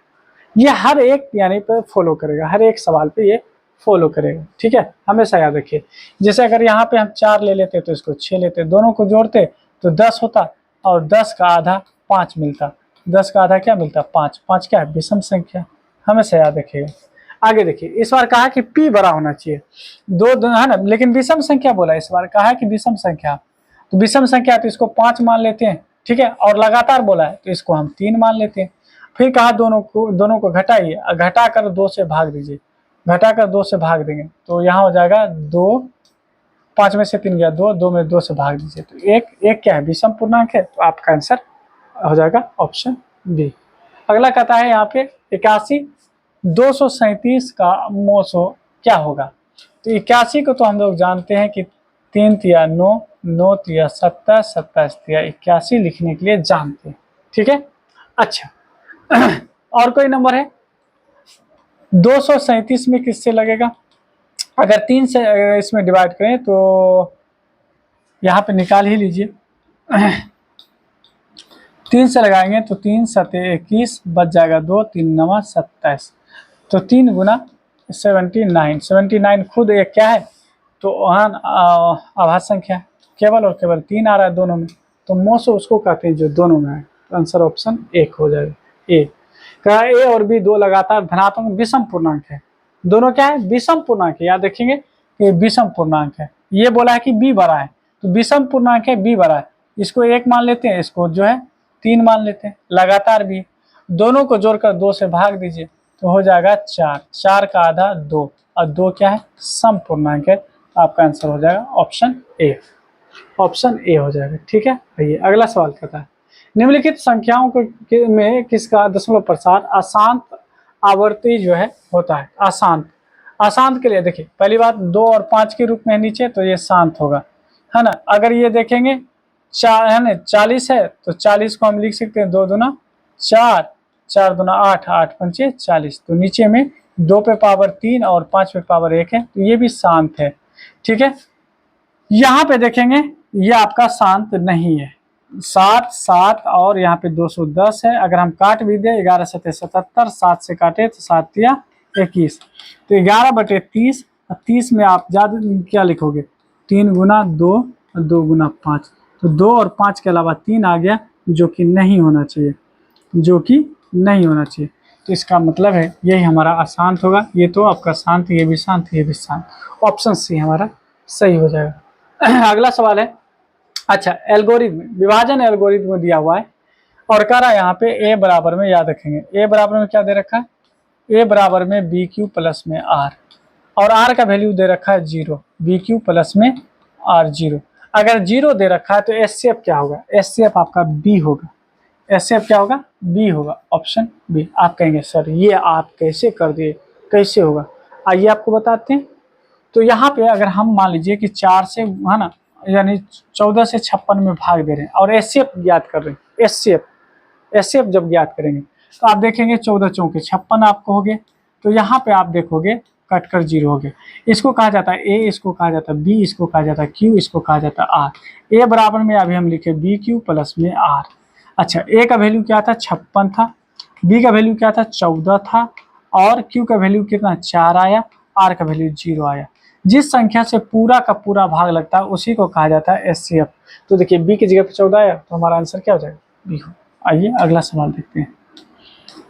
[SPEAKER 1] ये हर एक यानी पे फॉलो करेगा, हर एक सवाल पे ये फॉलो करेगा, ठीक है, हमेशा याद रखिए। जैसे अगर यहाँ पे हम 4 ले लेते तो इसको 6 लेते, दोनों को जोड़ते तो 10 होता, और 10 का आधा 5 मिलता, 10 का आधा क्या मिलता, 5, 5 क्या है, विषम संख्या, हमेशा याद रखिएगा। आगे देखिए, इस बार कहा कि p बड़ा होना चाहिए, दो है ना, लेकिन विषम संख्या बोला, इस बार कहा कि विषम संख्या, तो विषम संख्या तो इसको 5 मान लेते हैं, ठीक है, और लगातार बोला है तो इसको हम 3 मान लेते हैं। फिर कहा दोनों को घटाइए, घटा कर 2 से भाग दीजिए, घटा कर 2 से भाग देंगे तो यहाँ हो जाएगा 2, 5 में से 3 गया 2, 2 में 2 से भाग दीजिए, तो एक क्या है, विषम पूर्णांक है, तो आपका आंसर हो जाएगा ऑप्शन बी। अगला कहता है यहाँ पे 81, 237 का मोसो क्या होगा, तो 81 को तो हम लोग जानते हैं कि 3 तिया 9, 9 तिया 27, 27 तिया 81 लिखने के लिए जानते हैं, ठीक है। अच्छा और कोई नंबर है, 237 में किससे लगेगा, अगर 3 से इसमें डिवाइड करें तो यहाँ पे निकाल ही लीजिए, 3 से लगाएंगे तो 3 सते 21, बच जाएगा 2, 3 नवा 27, तो 3 गुना 79, 79 खुद एक क्या है, तो आभास संख्या है, केवल और केवल 3 आ रहा है दोनों में, तो मोसो उसको कहते हैं जो दोनों में है, तो आंसर ऑप्शन 1 हो जाएगा, ए। कहा ए और बी दो लगातार धनात्मक विषम पूर्णांक है, दोनों क्या है, विषम पूर्णांक है, याद रखेंगे कि विषम पूर्णांक है, ये बोला है कि बी बड़ा है, तो विषम पूर्णांक है, बी बड़ा है, इसको 1 मान लेते हैं, इसको जो है 3 मान लेते हैं, लगातार भी, दोनों को जोड़कर 2 से भाग दीजिए तो हो जाएगा 4, 4 का आधा 2, और 2 क्या है, सम पूर्णांक है, तो आपका आंसर हो जाएगा ऑप्शन ए, ऑप्शन ए हो जाएगा, ठीक है। आइए अगला सवाल कहता है, निम्नलिखित संख्याओं में किसका दशमलव प्रसार अशांत आवर्ती जो है होता है, अशांत, अशांत के लिए देखिए पहली बात 2 और 5 के रूप में नीचे, तो ये शांत होगा, है ना। अगर ये देखेंगे है ना 40 है, तो 40 को हम लिख सकते हैं 2 दूना 4, 4 दूना 8, 8 पंचे 40, तो नीचे में 2 पे पावर 3 और 5 पे पावर 1 है, तो ये भी शांत है, ठीक है। यहाँ पे देखेंगे ये आपका शांत नहीं है, 7, 7 और यहाँ पे 210 है, अगर हम काट भी दे 11 सते 77, 7 से काटे तो 7 तिया 21, तो 11/30, 30 में आप ज्यादा क्या लिखोगे, 3 गुना 2, 2 गुना 5, तो 2 और 5 के अलावा 3 आ गया, जो कि नहीं होना चाहिए, जो कि नहीं होना चाहिए, तो इसका मतलब है यही हमारा अशांत होगा, ये तो आपका शांत, ये भी शांत, ये भी शांत, ऑप्शन सी हमारा सही हो जाएगा। अगला सवाल है, अच्छा एल्गोरिथम, विभाजन एल्गोरिथम दिया हुआ है और कह रहा है यहाँ पे ए बराबर में, याद रखेंगे ए बराबर में क्या दे रखा है, ए बराबर में बी क्यू प्लस में आर, और आर का वैल्यू दे रखा है 0, बी क्यू प्लस में आर 0, अगर 0 दे रखा है तो एस सी एफ क्या होगा, एस सी एफ आपका बी होगा, एस सी एफ क्या होगा, बी होगा, ऑप्शन बी। आप कहेंगे सर ये आप कैसे कर दिए, कैसे होगा, आइए आपको बताते हैं। तो यहाँ पे अगर हम मान लीजिए कि 4 से है ना, यानी 14 से 56 में भाग दे रहे हैं और एस सी एफ ज्ञात कर रहे हैं, एस सी एफ जब ज्ञात करेंगे तो आप देखेंगे 14 चौके 56 आपको हो गए, तो यहाँ पे आप देखोगे कट कर 0 हो गए, इसको कहा जाता है ए, इसको कहा जाता है बी, इसको कहा जाता है क्यू, इसको कहा जाता है आर। ए बराबर में अभी हम लिखे बी क्यू प्लस में आर। अच्छा ए का वैल्यू क्या था, 56 था, बी का वैल्यू क्या था, 14 था, और क्यू का वैल्यू कितना 4 आया, आर का वैल्यू 0 आया। जिस संख्या से पूरा का पूरा भाग लगता है उसी को कहा जाता है एस सी एफ। तो देखिए बी की जगह पे 14 आया, तो हमारा आंसर क्या हो जाएगा, बी हो। आइए अगला सवाल देखते हैं।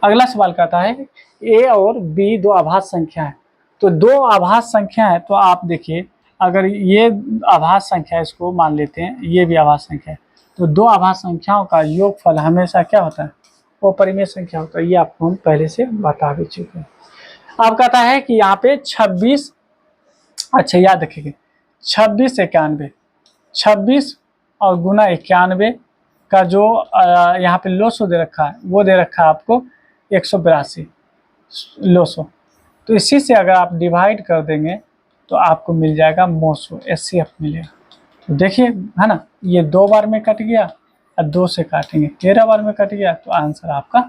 [SPEAKER 1] अगला सवाल कहता है ए और बी दो आभास संख्या है, तो दो आभास संख्या है, तो आप देखिए अगर ये आभास संख्या है, इसको मान लेते हैं ये भी आभास संख्या है, तो दो आभास संख्याओं का योगफल हमेशा क्या होता है, वो परिमेय संख्या होता है, ये आपको हम पहले से बता भी चुके हैं। अब कहता है कि यहाँ पे 26, अच्छा याद रखिए 26 91, 26 और गुना 91 का जो यहाँ पे लोसो दे रखा है, वो दे रखा है आपको 182 लोसो, तो इसी से अगर आप डिवाइड कर देंगे तो आपको मिल जाएगा मोसो, SCF मिलेगा। तो देखिए है ना, ये 2 बार में कट गया और 2 से काटेंगे 13 बार में कट गया, तो आंसर आपका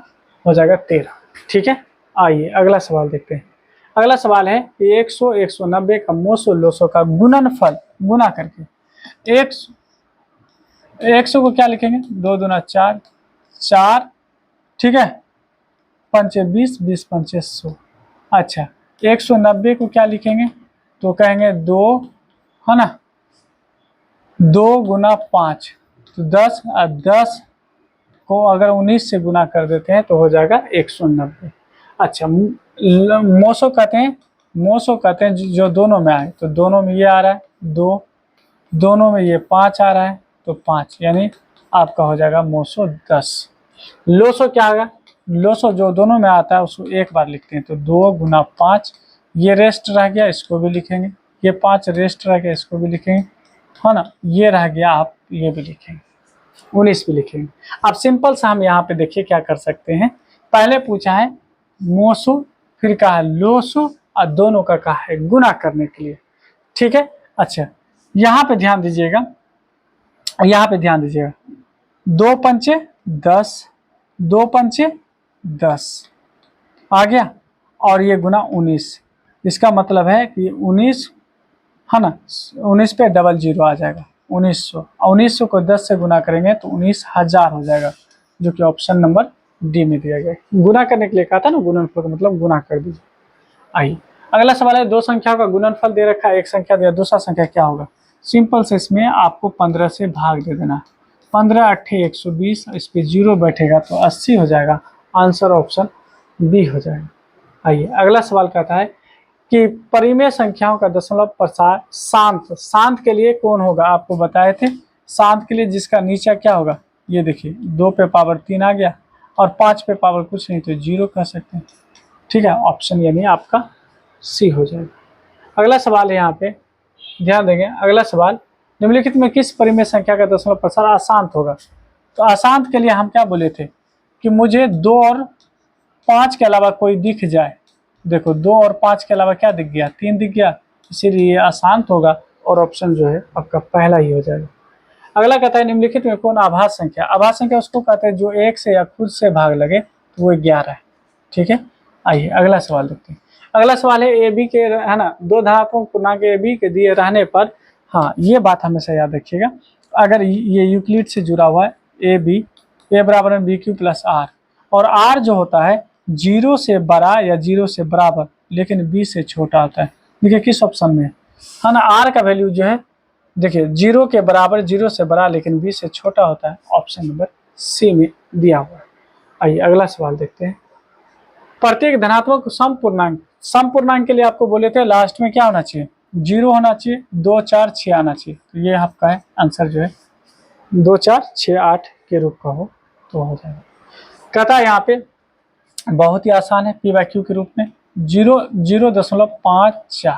[SPEAKER 1] हो जाएगा 13। ठीक है, आइए अगला सवाल देखते हैं। अगला सवाल है कि 100 190 का मोसो लोसो का गुणनफल गुना करके 100 को क्या लिखेंगे, 2 दूना 4, 4 ठीक है, 5 20, 20 5 100। अच्छा 190 को क्या लिखेंगे, तो कहेंगे 2 है ना, 2 गुना 5 तो 10, और 10 को अगर 19 से गुना कर देते हैं तो हो जाएगा 190। अच्छा मोसो कहते हैं, मोसो कहते हैं जो दोनों में आए, तो दोनों में ये आ रहा है 2, दोनों में ये 5 आ रहा है तो 5, यानी आपका हो जाएगा मोसो 10। लोसो क्या आएगा, लोसो जो दोनों में आता है उसको एक बार लिखते हैं, तो 2 गुना 5, ये रेस्ट रह गया इसको भी लिखेंगे, ये 5 रेस्ट रह गया इसको भी लिखेंगे, है ना, ये रह गया आप ये भी लिखेंगे, 19 भी लिखेंगे। अब सिंपल सा हम यहाँ पे देखिए क्या कर सकते हैं, पहले पूछा है मोसो, फिर कहा है लोसो, और दोनों का कहा है गुना करने के लिए। ठीक है, अच्छा यहाँ पे ध्यान दीजिएगा, यहाँ पे ध्यान दीजिएगा, 2 पंचे 10, 2 पंचे 10 आ गया, और ये गुना 19, इसका मतलब है कि 19 है ना, 19 पे डबल जीरो आ जाएगा 1900, और 1900 को 10 से गुना करेंगे तो 19,000 हो जाएगा, जो कि ऑप्शन नंबर डी में दिया गया। गुना करने के लिए कहा था ना, गुणनफल का मतलब गुना कर दीजिए। आइए अगला सवाल है, 2 संख्याओं का गुणनफल दे रखा है, एक संख्या दिया, दूसरा संख्या क्या होगा। सिंपल से इसमें आपको 15 से भाग दे देना, 15 अट्ठे 120, इस पर 0 बैठेगा तो 80 हो जाएगा, आंसर ऑप्शन बी हो जाएगा। आइए अगला सवाल कहता है कि परिमेय संख्याओं का दशमलव प्रसार शांत, शांत के लिए कौन होगा, आपको बताए थे शांत के लिए जिसका नीचा क्या होगा, ये देखिए 2 पे पावर 3 आ गया, और 5 पे पावर कुछ नहीं तो 0 कह सकते हैं। ठीक है, ऑप्शन यानी आपका सी हो जाएगा। अगला सवाल है, यहाँ पे ध्यान देंगे, अगला सवाल, निम्नलिखित में किस परिमेय संख्या का दशमलव प्रसार अशांत होगा। तो अशांत के लिए हम क्या बोले थे कि मुझे 2 और 5 के अलावा कोई दिख जाए, देखो 2 और 5 के अलावा क्या दिख गया, 3 दिख गया, इसीलिए अशांत होगा, और ऑप्शन जो है आपका पहला ही हो जाएगा। अगला कहता है निम्नलिखित में कौन आभास संख्या, आभास संख्या उसको कहते हैं जो 1 से या खुद से भाग लगे, तो वो 11 है। ठीक है, आइए अगला सवाल देखते हैं। अगला सवाल है ए बी के, है ना, 2 धनात्मक पूर्णांक ए बी के दिए रहने पर, हाँ ये बात हमेशा याद रखिएगा, अगर ये यूक्लिड से जुड़ा हुआ है ए बी, ए बराबर में बी क्यू प्लस आर, और आर जो होता है 0 से बड़ा या 0 से बराबर लेकिन बी से छोटा होता है, देखिए किस ऑप्शन में है ना, आर का वैल्यू जो है देखिए 0 के बराबर 0 से बड़ा लेकिन बी से छोटा होता है, ऑप्शन नंबर सी में दिया हुआ है। आइए अगला सवाल देखते हैं। प्रत्येक धनात्मक सम पूर्णांक के लिए आपको बोले थे लास्ट में क्या होना चाहिए, 0 होना चाहिए, 2 4 6 आना चाहिए, तो ये आपका है आंसर जो है 2 4 6 8 के रूप का हो तो हो जाएगा। कहता है यहाँ पे बहुत ही आसान है, पी बाई क्यू के रूप में 0.54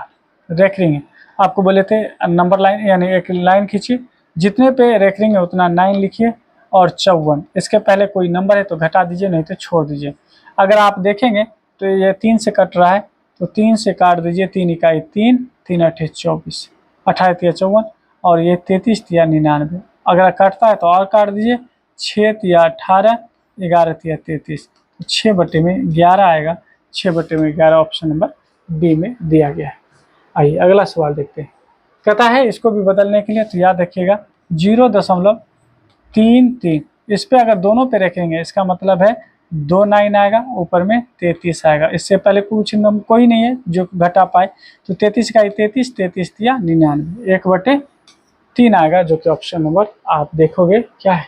[SPEAKER 1] रेकरिंग है, आपको बोले थे नंबर लाइन यानी एक लाइन खींचिए, जितने पे रेकरिंग है उतना 9 लिखिए, और 54, इसके पहले कोई नंबर है तो घटा दीजिए नहीं तो छोड़ दीजिए। अगर आप देखेंगे तो ये 3 से कट रहा है, तो 3 से काट दीजिए, 3 इकाई 3, 3 अट्ठे 24, 28 तिया 54, और ये 33 तिया 99, अगर कटता है तो और काट दीजिए, 6 तिया 18, 11 तिया 33, 6/11 आएगा, 6/11 ऑप्शन नंबर बी में दिया गया है। आइए अगला सवाल देखते हैं। कहता है इसको भी बदलने के लिए तो याद रखिएगा 0.33, इस पे अगर दोनों पे रखेंगे इसका मतलब है 2 9 आएगा, ऊपर में 33 आएगा, इससे पहले कुछ नंबर कोई नहीं है जो घटा पाए, तो 33 का 33, 33 तिया 99, 1/3 आएगा, जो कि ऑप्शन नंबर आप देखोगे क्या है,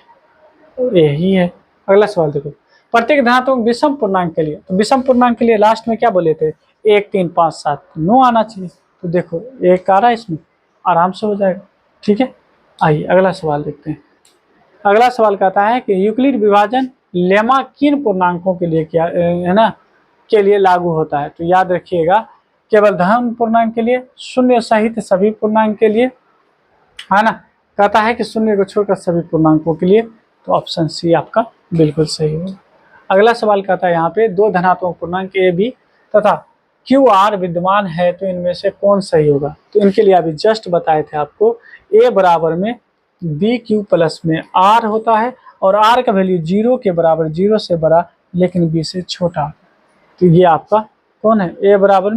[SPEAKER 1] यही है। अगला सवाल देखो, प्रत्येक धनात्मक विषम पूर्णांक के लिए, तो विषम पूर्णांक के लिए लास्ट में क्या बोले थे 1 3 5 7 9 आना चाहिए, तो देखो 1 आ रहा है इसमें, आराम से हो जाएगा। ठीक है, आइए अगला सवाल देखते हैं। अगला सवाल कहता है कि यूक्लिड विभाजन लेमा किन पूर्णांकों के लिए क्या है ना, के लिए लागू होता है, तो याद रखिएगा केवल धन पूर्णांक के लिए, शून्य सहित सभी पूर्णांक के लिए, है ना, कहता है कि शून्य को छोड़कर सभी पूर्णांकों के लिए, तो ऑप्शन सी आपका बिल्कुल सही होगा। अगला सवाल कहता है यहाँ पे 2 धनात्मक पूर्णांक ए बी तथा क्यू आर विद्यमान है तो इनमें से कौन सही होगा। तो इनके लिए अभी जस्ट बताए थे आपको, ए बराबर में बी क्यू प्लस में आर होता है और आर का वैल्यू 0 के बराबर, 0 से बड़ा लेकिन बी से छोटा। तो ये आपका कौन है, ए बराबर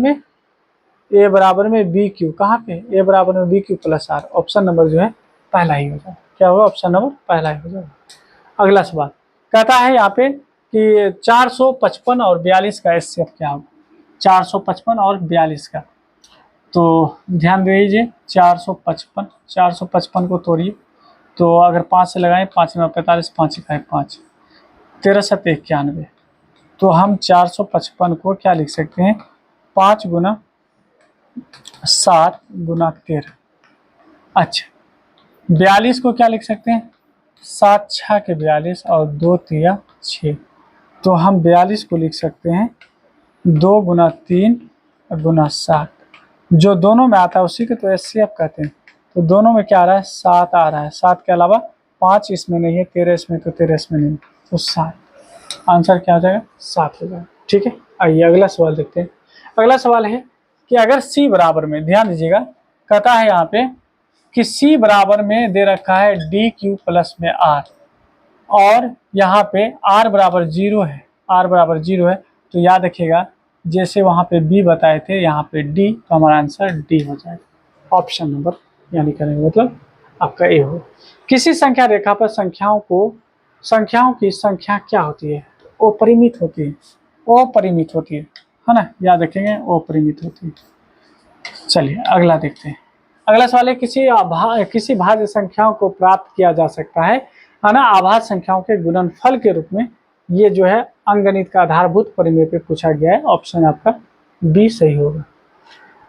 [SPEAKER 1] में बी क्यू, कहाँ पे, ए बराबर में B Q plus R. Option number जो है पहला ही हो जाएगा। क्या होगा, ऑप्शन नंबर पहला ही हो जाएगा। अगला सवाल कहता है यहाँ पे कि 455 और 42 का एचसीएफ क्या होगा। 455 और 42 का, तो ध्यान दे दीजिए 455 को तोड़िए, तो अगर 5 से लगाएं, 5 में 45, 5 का 5, 13 7 91। तो हम 455 को क्या लिख सकते हैं, 5 गुना 7 गुना 13। अच्छा, 42 को क्या लिख सकते हैं, 7 6 के 42 और 2 3 6। तो हम 42 को लिख सकते हैं 2 गुना 3 गुना 7, जो दोनों में आता है उसी को तो एचसीएफ कहते हैं। तो दोनों में क्या आ रहा है, 7 आ रहा है, 7 के अलावा 5 इसमें नहीं है, 13 इसमें, तो 13 इसमें नहीं, तो 7। आंसर क्या हो जाएगा, 7 हो जाएगा। ठीक है, आइए अगला सवाल देखते हैं। अगला सवाल है कि अगर सी बराबर में, ध्यान दीजिएगा, कहता है यहाँ पे कि सी बराबर में दे रखा है डी क्यू प्लस में आर, और यहाँ पे आर बराबर 0 है, आर बराबर 0 है, तो याद रखिएगा जैसे वहाँ पे बी बताए थे यहाँ पे डी, तो हमारा आंसर डी हो जाएगा। ऑप्शन नंबर यानी करेंगे मतलब आपका ए हो। किसी संख्या रेखा पर संख्याओं की संख्या क्या होती है, अपरिमित होती है, अपरिमित होती है ना, याद रखेंगे अपरिमित होती है। चलिए अगला देखते हैं। अगला सवाल है किसी भाज्य संख्याओं को प्राप्त किया जा सकता है ना, आभाज्य संख्याओं के गुणनफल के रूप में। ये जो है अंकगणित का आधारभूत परिमेय पे पूछा गया है, ऑप्शन आपका बी सही होगा।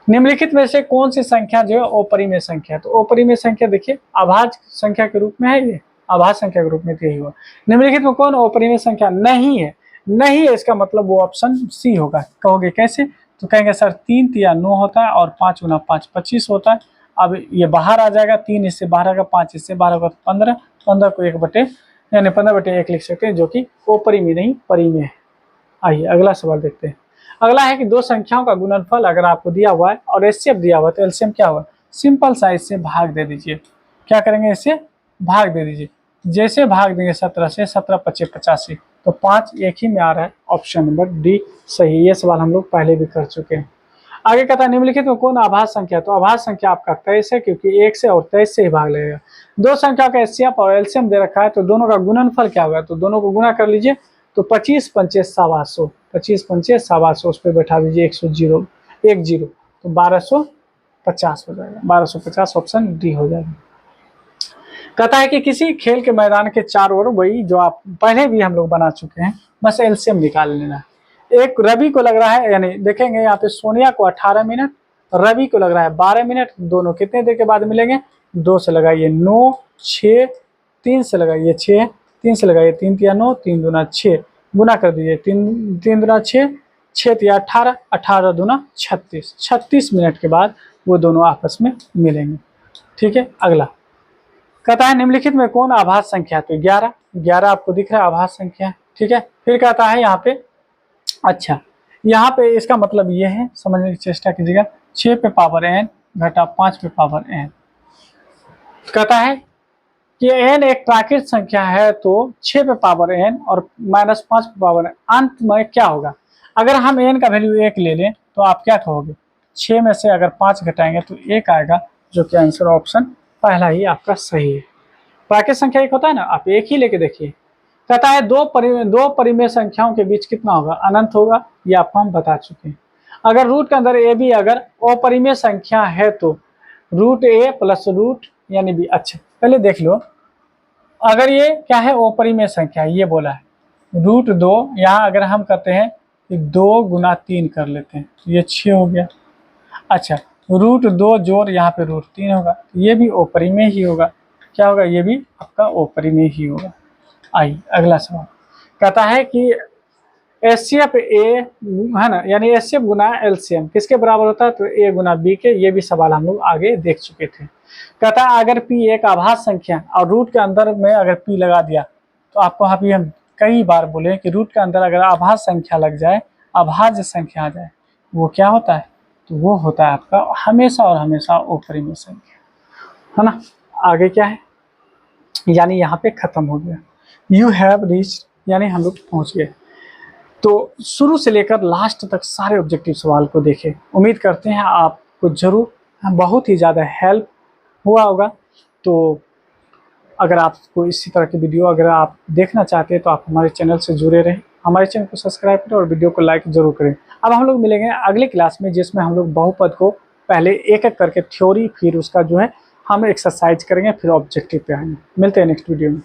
[SPEAKER 1] निम्नलिखित में से कौन सी संख्या जो है अपरिमेय संख्या है, तो अपरिमेय संख्या देखिए आभाज्य संख्या के रूप में है, ये आभाज्य संख्या के रूप में यही हुआ। निम्नलिखित में कौन अपरिमेय संख्या नहीं है, नहीं है, इसका मतलब वो ऑप्शन सी होगा। कहोगे कैसे, तो कहेंगे सर 3 तिया 9 होता है और 5 गुना 5 25 होता है। अब ये बाहर आ जाएगा, 3 इससे बाहर आएगा, 5 इससे बाहर होगा, 15, 15 को 1 बटे यानी 15/1 लिख सकते हैं, जो कि अपरिमेय नहीं परिमेय है। आइए अगला सवाल देखते हैं। अगला है कि दो संख्याओं का गुणनफल अगर आपको दिया हुआ है और एचसीएफ दिया हुआ है, तो एलसीएम क्या हुआ, सिंपल सा इससे भाग दे दीजिए। क्या करेंगे, इससे भाग दे दीजिए। जैसे भाग देंगे 17 से, 17 25 85, तो 5 एक ही में आ रहा है, ऑप्शन नंबर डी सही। ये सवाल हम लोग पहले भी कर चुके हैं। आगे कहता है निम्नलिखित में कौन आभाज्य संख्या, तो आभाज्य संख्या आपका 23 है, क्योंकि 1 से और 23 से ही भाग लगेगा। दो संख्या का एचसीएफ और एलसीएम दे रखा है, तो दोनों का गुणनफल क्या होगा, तो दोनों को गुणा कर लीजिए। तो 25 पंचे 700, 25 पंचे 700, उस पर बैठा दीजिए 1 0, तो 1250 हो जाएगा, 1250 ऑप्शन डी हो जाएगा। कहता है कि किसी खेल के मैदान के चारों ओर, वही जो आप पहले भी हम लोग बना चुके हैं, बस एलसीएम निकाल लेना है। एक रवि को लग रहा है, यानी देखेंगे यहाँ पे सोनिया को 18 मिनट, रवि को लग रहा है 12 मिनट, दोनों कितने देर के बाद मिलेंगे, 2 से लगाइए 9 6, 3 से लगाइए 6, 3 से लगाइए 3 तिया 9, 3 दूना 6, गुना कर दीजिए 3 दूना 6, 6 तिया 18, 18 दूना 36, 36 मिनट के बाद वो दोनों आपस में मिलेंगे। ठीक है, अगला कहता है निम्नलिखित में कौन आभाज्य संख्या, तो 11, 11 आपको दिख रहा है आभाज्य संख्या। ठीक है, फिर कहता है यहाँ पे, अच्छा यहाँ पे इसका मतलब ये है, समझने की चेष्टा कीजिएगा, 6 पे पावर n घटा 5 पे पावर n। कहता है कि n एक प्राकृत संख्या है, तो 6 पे पावर n और -5 पे पावर n अंत में क्या होगा। अगर हम n का वैल्यू 1 ले लें तो आप क्या कहोगे, 6 में से अगर 5 घटाएंगे तो 1 आएगा, जो कि आंसर ऑप्शन पहला ही आपका सही है। प्राकृत संख्या 1 होता है ना, आप 1 ही लेके देखिए। कहता है दो परिमेय संख्याओं के बीच कितना होगा, अनंत होगा, ये आपको हम बता चुके हैं। अगर रूट के अंदर ए बी अगर अपरिमेय संख्या है, तो रूट ए प्लस रूट यानी बी। अच्छा पहले देख लो, अगर ये क्या है अपरिमेय संख्या, ये बोला है रूट 2, यहाँ अगर हम करते हैं 2 गुना 3 कर लेते हैं, ये 6 हो गया। अच्छा रूट 2 जोड़ यहाँ पे रूट 3 होगा, ये भी अपरिमेय ही होगा। क्या होगा, ये भी आपका अपरिमेय ही होगा। आइए अगला सवाल कहता है कि एचसीएफ ए है ना, यानी एचसीएफ गुना एलसीएम किसके बराबर होता है, तो ए गुना बी के। ये भी सवाल हम लोग आगे देख चुके थे। कहता है अगर पी एक आभाज्य संख्या और रूट के अंदर में अगर पी लगा दिया, तो आपको यहाँ पे हम कई बार बोले कि रूट के अंदर अगर आभाज्य संख्या लग जाए, आभाज्य संख्या आ जाए, वो क्या होता है, तो वो होता है आपका हमेशा और हमेशा ऊपरी में संख्या, है ना। आगे क्या है, यानी यहाँ पे खत्म हो गया, यू हैव रीच यानी हम लोग पहुँच गए। तो शुरू से लेकर लास्ट तक सारे ऑब्जेक्टिव सवाल को देखें। उम्मीद करते हैं आपको ज़रूर बहुत ही ज़्यादा हेल्प हुआ होगा। तो अगर आपको इसी तरह की वीडियो अगर आप देखना चाहते हैं तो आप हमारे चैनल से जुड़े रहें, हमारे चैनल को सब्सक्राइब करें और वीडियो को लाइक ज़रूर करें। अब हम लोग मिलेंगे अगले क्लास में, जिसमें हम लोग बहुपद को पहले एक एक करके थ्योरी, फिर उसका जो है हम एक्सरसाइज करेंगे, फिर ऑब्जेक्टिव पे आएंगे। मिलते हैं नेक्स्ट वीडियो में।